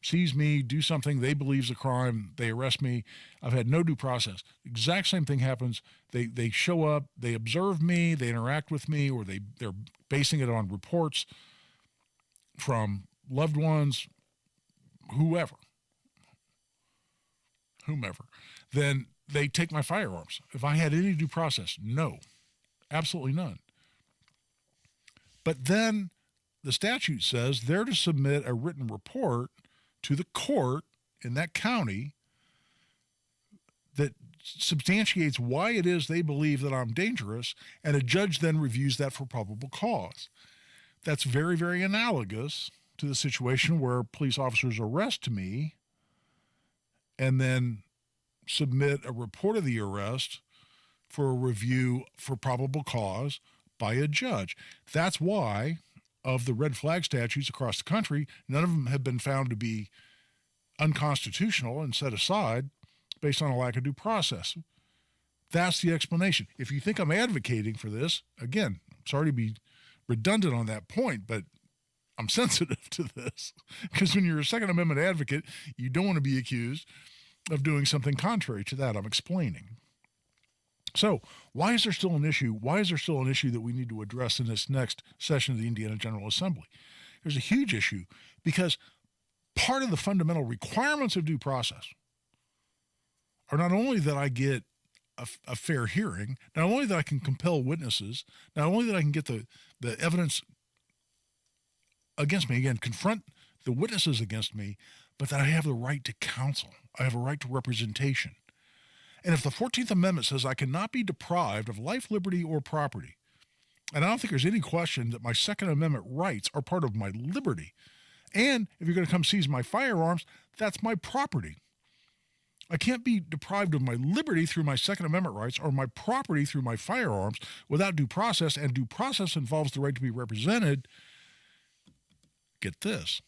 sees me do something they believe is a crime, they arrest me. I've had no due process. Exact same thing happens. They show up, they observe me, they interact with me, or they're basing it on reports from loved ones, whomever, then they take my firearms. If I had any due process, no, absolutely none. But then the statute says they're to submit a written report to the court in that county that substantiates why it is they believe that I'm dangerous, and a judge then reviews that for probable cause. That's very, very analogous to the situation where police officers arrest me and then submit a report of the arrest for a review for probable cause by a judge. That's why, of the red flag statutes across the country, none of them have been found to be unconstitutional and set aside based on a lack of due process. That's the explanation. If you think I'm advocating for this, again, I'm sorry to be redundant on that point, but I'm sensitive to this, because when you're a Second Amendment advocate, you don't want to be accused of doing something contrary to that I'm explaining. So why is there still an issue? Why is there still an issue that we need to address in this next session of the Indiana General Assembly? There's a huge issue, because part of the fundamental requirements of due process are not only that I get a fair hearing, not only that I can compel witnesses, not only that I can get the evidence against me, again, confront the witnesses against me, but that I have the right to counsel. I have a right to representation. And if the 14th Amendment says I cannot be deprived of life, liberty, or property, and I don't think there's any question that my Second Amendment rights are part of my liberty, and if you're going to come seize my firearms, that's my property. I can't be deprived of my liberty through my Second Amendment rights or my property through my firearms without due process, and due process involves the right to be represented. Get this.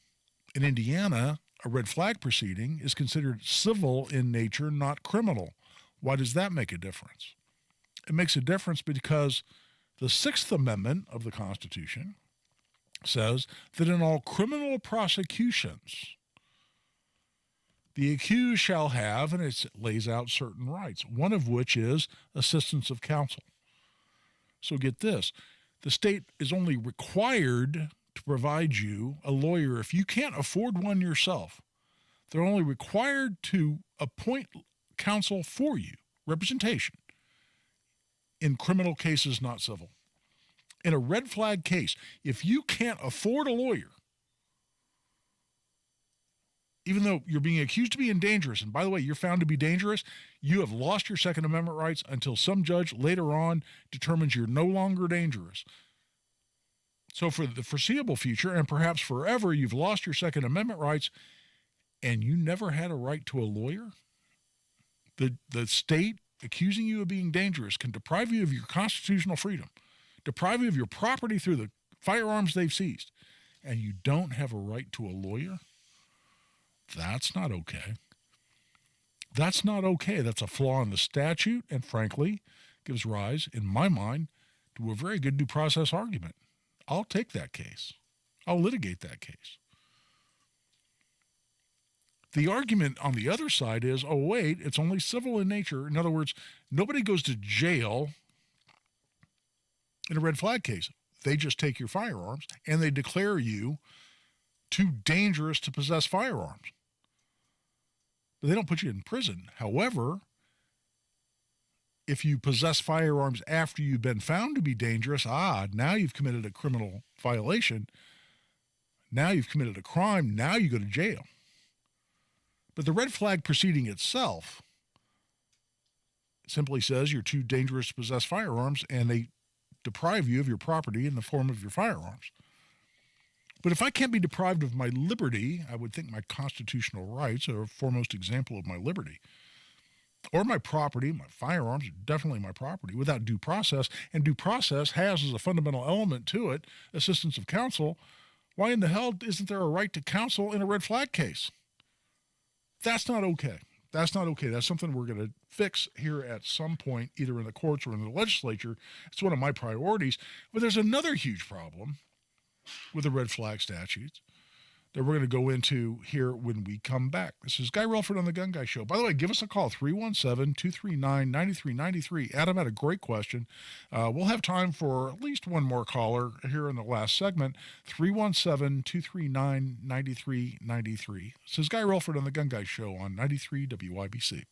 In Indiana, a red flag proceeding is considered civil in nature, not criminal. Why does that make a difference? It makes a difference because the Sixth Amendment of the Constitution says that in all criminal prosecutions, the accused shall have, and it lays out certain rights, one of which is assistance of counsel. So get this, the state is only required to provide you a lawyer if you can't afford one yourself. They're only required to appoint counsel for you, representation, in criminal cases, not civil. In a red flag case, if you can't afford a lawyer, even though you're being accused of being dangerous, and by the way, you're found to be dangerous, you have lost your Second Amendment rights until some judge later on determines you're no longer dangerous. So for the foreseeable future, and perhaps forever, you've lost your Second Amendment rights, and you never had a right to a lawyer? The state accusing you of being dangerous can deprive you of your constitutional freedom, deprive you of your property through the firearms they've seized, and you don't have a right to a lawyer? That's not okay. That's not okay. That's a flaw in the statute, and frankly, gives rise, in my mind, to a very good due process argument. I'll take that case. I'll litigate that case. The argument on the other side is, oh, wait, it's only civil in nature. In other words, nobody goes to jail in a red flag case. They just take your firearms and they declare you too dangerous to possess firearms. But they don't put you in prison. However, if you possess firearms after you've been found to be dangerous, now you've committed a criminal violation. Now you've committed a crime. Now you go to jail. But the red flag proceeding itself simply says you're too dangerous to possess firearms, and they deprive you of your property in the form of your firearms. But if I can't be deprived of my liberty, I would think my constitutional rights are a foremost example of my liberty. Or my property, my firearms are definitely my property, without due process. And due process has as a fundamental element to it assistance of counsel. Why in the hell isn't there a right to counsel in a red flag case? That's not okay. That's not okay. That's something we're going to fix here at some point, either in the courts or in the legislature. It's one of my priorities. But there's another huge problem with the red flag statutes that we're going to go into here when we come back. This is Guy Relford on the Gun Guy Show. By the way, give us a call, 317-239-9393. Adam had a great question. We'll have time for at least one more caller here in the last segment, 317-239-9393. This is Guy Relford on the Gun Guy Show on 93 WIBC.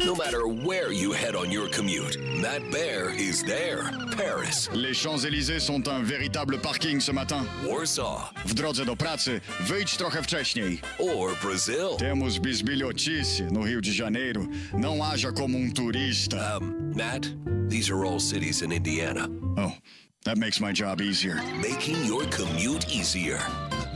No matter where you head on your commute, Matt Bear is there. Paris. Les Champs-Élysées sont un véritable parking ce matin. Warsaw. W drodze do pracy, wyjdź trochę wcześniej. Or Brazil. Temos bisbilhotice no Rio de Janeiro. Não haja como turista. Matt, these are all cities in Indiana. Oh, that makes my job easier. Making your commute easier.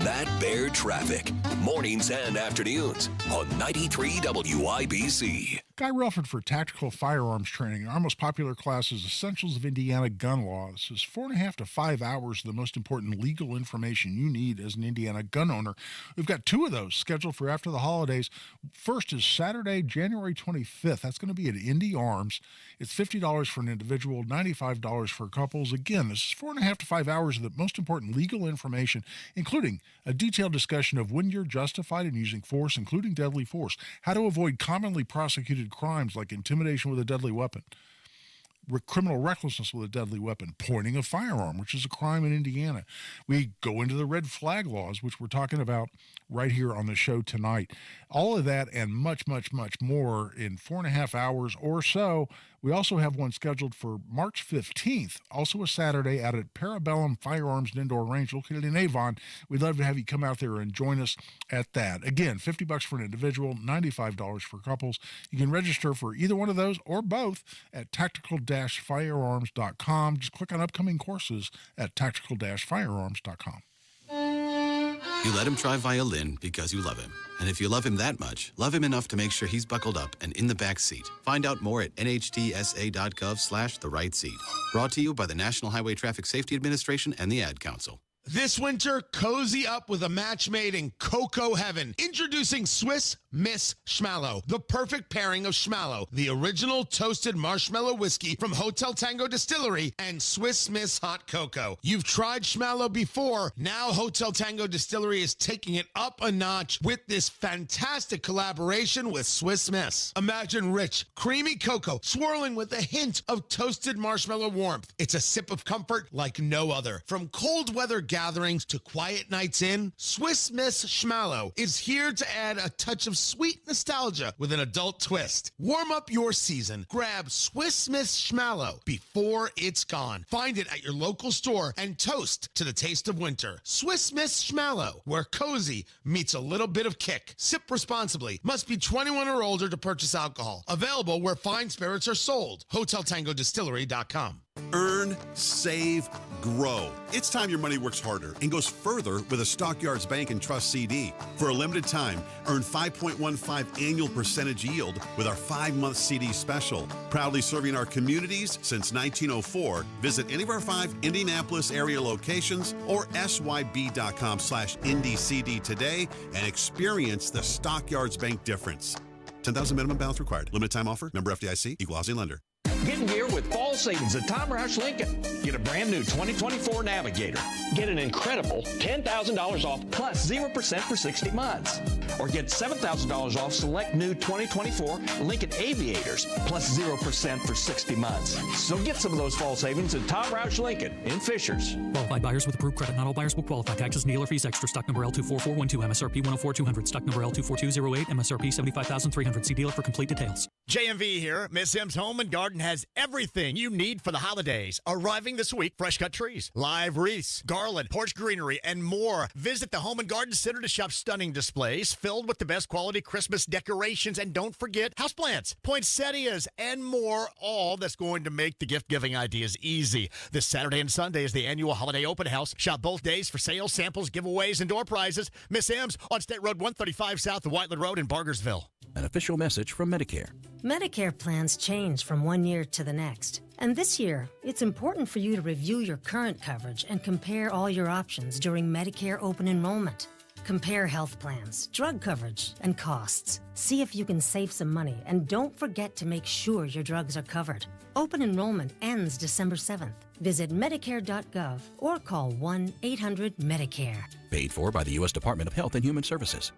Matt Bear Traffic. Mornings and afternoons on 93 WIBC. Guy Relford for Tactical Firearms Training. Our most popular class is Essentials of Indiana Gun Law. This is 4.5 to 5 hours of the most important legal information you need as an Indiana gun owner. We've got two of those scheduled for after the holidays. First is Saturday, January 25th. That's going to be at Indy Arms. It's $50 for an individual, $95 for couples. Again, this is 4.5 to 5 hours of the most important legal information, including a detailed discussion of when you're justified in using force, including deadly force, how to avoid commonly prosecuted crimes like intimidation with a deadly weapon, criminal recklessness with a deadly weapon, pointing a firearm, which is a crime in Indiana. We go into the red flag laws, which we're talking about right here on the show tonight. All of that and much, much, much more in 4.5 hours or so. We also have one scheduled for March 15th, also a Saturday, out at Parabellum Firearms and Indoor Range located in Avon. We'd love to have you come out there and join us at that. Again, $50 for an individual, $95 for couples. You can register for either one of those or both at tactical-firearms.com. Just click on upcoming courses at tactical-firearms.com. You let him try violin because you love him. And if you love him that much, love him enough to make sure he's buckled up and in the back seat. Find out more at nhtsa.gov/the-right-seat. Brought to you by the National Highway Traffic Safety Administration and the Ad Council. This winter, cozy up with a match made in cocoa heaven. Introducing Swiss Miss Schmallow, the perfect pairing of Schmallow, the original toasted marshmallow whiskey from Hotel Tango Distillery, and Swiss Miss Hot Cocoa. You've tried Schmallow before. Now Hotel Tango Distillery is taking it up a notch with this fantastic collaboration with Swiss Miss. Imagine rich, creamy cocoa swirling with a hint of toasted marshmallow warmth. It's a sip of comfort like no other. From cold weather gatherings to quiet nights in, Swiss Miss Schmallow is here to add a touch of sweet nostalgia with an adult twist. Warm up your season. Grab Swiss Miss Schmallow before it's gone. Find it at your local store and toast to the taste of winter. Swiss Miss Schmallow, where cozy meets a little bit of kick. Sip responsibly. Must be 21 or older to purchase alcohol. Available where fine spirits are sold. HotelTangoDistillery.com. Earn, save, grow. It's time your money works harder and goes further with a Stockyards Bank and Trust CD. For a limited time, earn 5.15 annual percentage yield with our 5-month CD special. Proudly serving our communities since 1904. Visit any of our 5 Indianapolis area locations or syb.com/IndyCD today and experience the Stockyards Bank difference. 10,000 minimum balance required. Limited time offer. Member FDIC. Equal housing lender. Get in gear with fall savings at Tom Roush Lincoln. Get a brand new 2024 Navigator. Get an incredible $10,000 off plus 0% for 60 months. Or get $7,000 off select new 2024 Lincoln Aviators plus 0% for 60 months. So get some of those fall savings at Tom Roush Lincoln in Fishers. Qualified buyers with approved credit. Not all buyers will qualify. Taxes and dealer fees extra. Stock number L24412. MSRP 104,200. Stock number L24208. MSRP 75,300. See dealer for complete details. JMV here. Miss M's Home and Garden has everything you need for the holidays. Arriving this week, fresh cut trees, live wreaths, garland, porch greenery, and more. Visit the Home and Garden Center to shop stunning displays filled with the best quality Christmas decorations. And don't forget houseplants, poinsettias, and more. All that's going to make the gift-giving ideas easy. This Saturday and Sunday is the annual holiday open house. Shop both days for sales, samples, giveaways, and door prizes. Miss M's on State Road 135 south of Whiteland Road in Bargersville. An official message from Medicare. Medicare plans change from one year to the next. And this year, it's important for you to review your current coverage and compare all your options during Medicare open enrollment. Compare health plans, drug coverage, and costs. See if you can save some money, and don't forget to make sure your drugs are covered. Open enrollment ends December 7th. Visit Medicare.gov or call 1-800-MEDICARE. Paid for by the U.S. Department of Health and Human Services.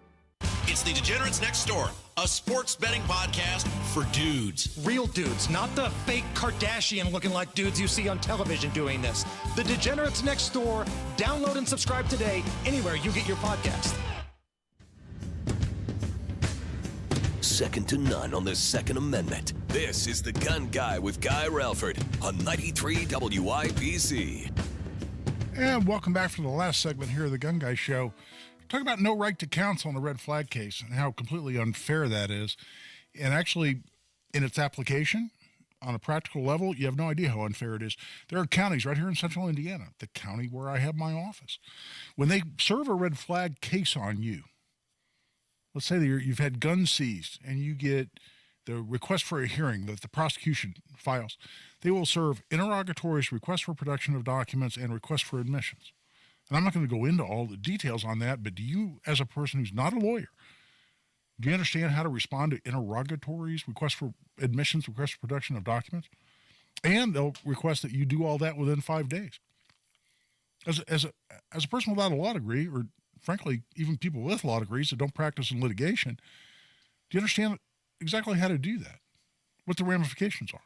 It's the Degenerates Next Door, a sports betting podcast for dudes. Real dudes, not the fake Kardashian-looking like dudes you see on television doing this. The Degenerates Next Door. Download and subscribe today anywhere you get your podcast. Second to none on the Second Amendment. This is The Gun Guy with Guy Relford on 93 WIBC. And welcome back for the last segment here of the Gun Guy Show. Talk about no right to counsel in a red flag case and how completely unfair that is. And actually, in its application, on a practical level, you have no idea how unfair it is. There are counties right here in central Indiana, the county where I have my office. When they serve a red flag case on you, let's say that you've had guns seized and you get the request for a hearing that the prosecution files, they will serve interrogatories, requests for production of documents, and requests for admissions. And I'm not going to go into all the details on that, but do you, as a person who's not a lawyer, do you understand how to respond to interrogatories, requests for admissions, requests for production of documents? And they'll request that you do all that within 5 days. As a person without a law degree, or frankly, even people with law degrees that don't practice in litigation, do you understand exactly how to do that? What the ramifications are?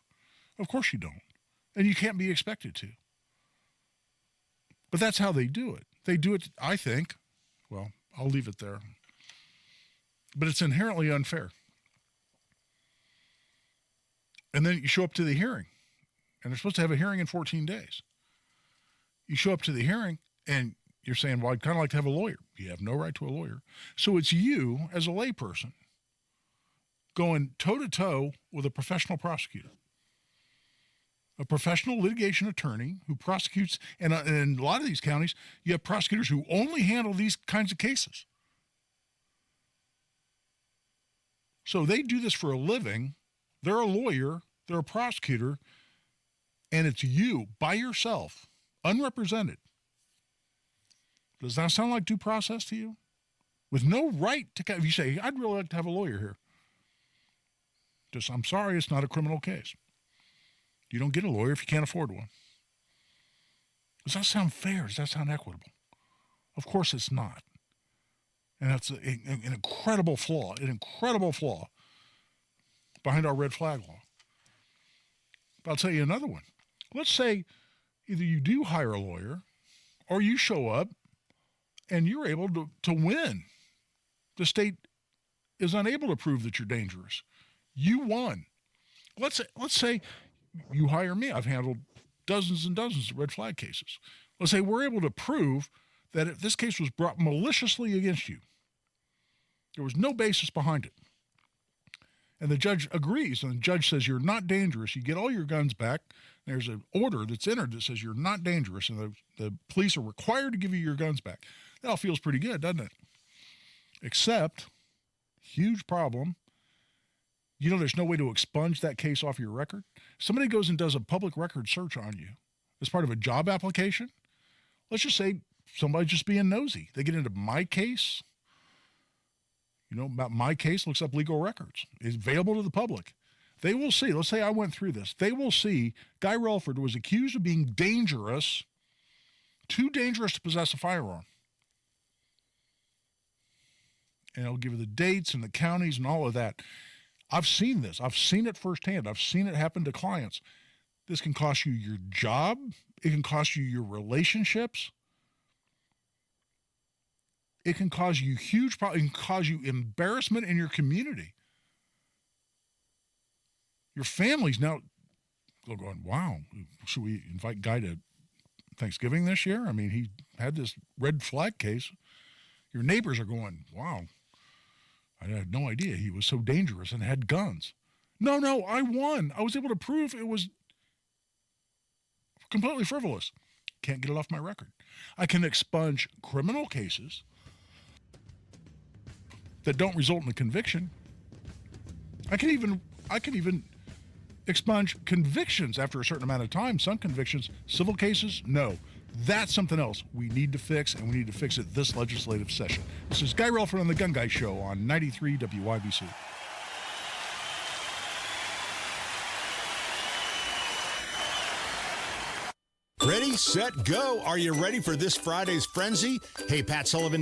Of course you don't. And you can't be expected to. But that's how they do it. They do it, I think, well, I'll leave it there. But it's inherently unfair. And then you show up to the hearing, and they're supposed to have a hearing in 14 days. You show up to the hearing, and you're saying, well, I'd kind of like to have a lawyer. You have no right to a lawyer. So it's you, as a layperson, going toe-to-toe with a professional prosecutor. A professional litigation attorney who prosecutes, and in a lot of these counties, you have prosecutors who only handle these kinds of cases. So they do this for a living. They're a lawyer, they're a prosecutor, and it's you, by yourself, unrepresented. Does that sound like due process to you? With no right to, if you say, I'd really like to have a lawyer here. Just, I'm sorry, it's not a criminal case. You don't get a lawyer if you can't afford one. Does that sound fair? Does that sound equitable? Of course it's not. And that's an incredible flaw behind our red flag law. But I'll tell you another one. Let's say either you do hire a lawyer or you show up and you're able to win. The state is unable to prove that you're dangerous. You won. Let's say you hire me. I've handled dozens and dozens of red flag cases. Let's say we're able to prove that if this case was brought maliciously against you, there was no basis behind it. And the judge agrees, and the judge says you're not dangerous. You get all your guns back. There's an order that's entered that says you're not dangerous, and the police are required to give you your guns back. That all feels pretty good, doesn't it? Except, huge problem, there's no way to expunge that case off your record. Somebody goes and does a public record search on you as part of a job application. Let's just say somebody's just being nosy. They get into my case, about my case, looks up legal records. It's available to the public. They will see, let's say I went through this. They will see Guy Relford was accused of being dangerous, too dangerous to possess a firearm. And it'll give you the dates and the counties and all of that. I've seen this. I've seen it firsthand. I've seen it happen to clients. This can cost you your job. It can cost you your relationships. It can cause you huge problems. It can cause you embarrassment in your community. Your family's now going, wow, should we invite Guy to Thanksgiving this year? I mean, he had this red flag case. Your neighbors are going, wow, I had no idea he was so dangerous and had guns. No, I won. I was able to prove it was completely frivolous. Can't get it off my record. I can expunge criminal cases that don't result in a conviction. I can even expunge convictions after a certain amount of time. Some convictions, civil cases, no. That's something else we need to fix, and we need to fix it this legislative session. This is Guy Relford on the Gun Guy Show on 93 WYBC. Ready, set, go. Are you ready for this Friday's frenzy? Hey, Pat Sullivan here.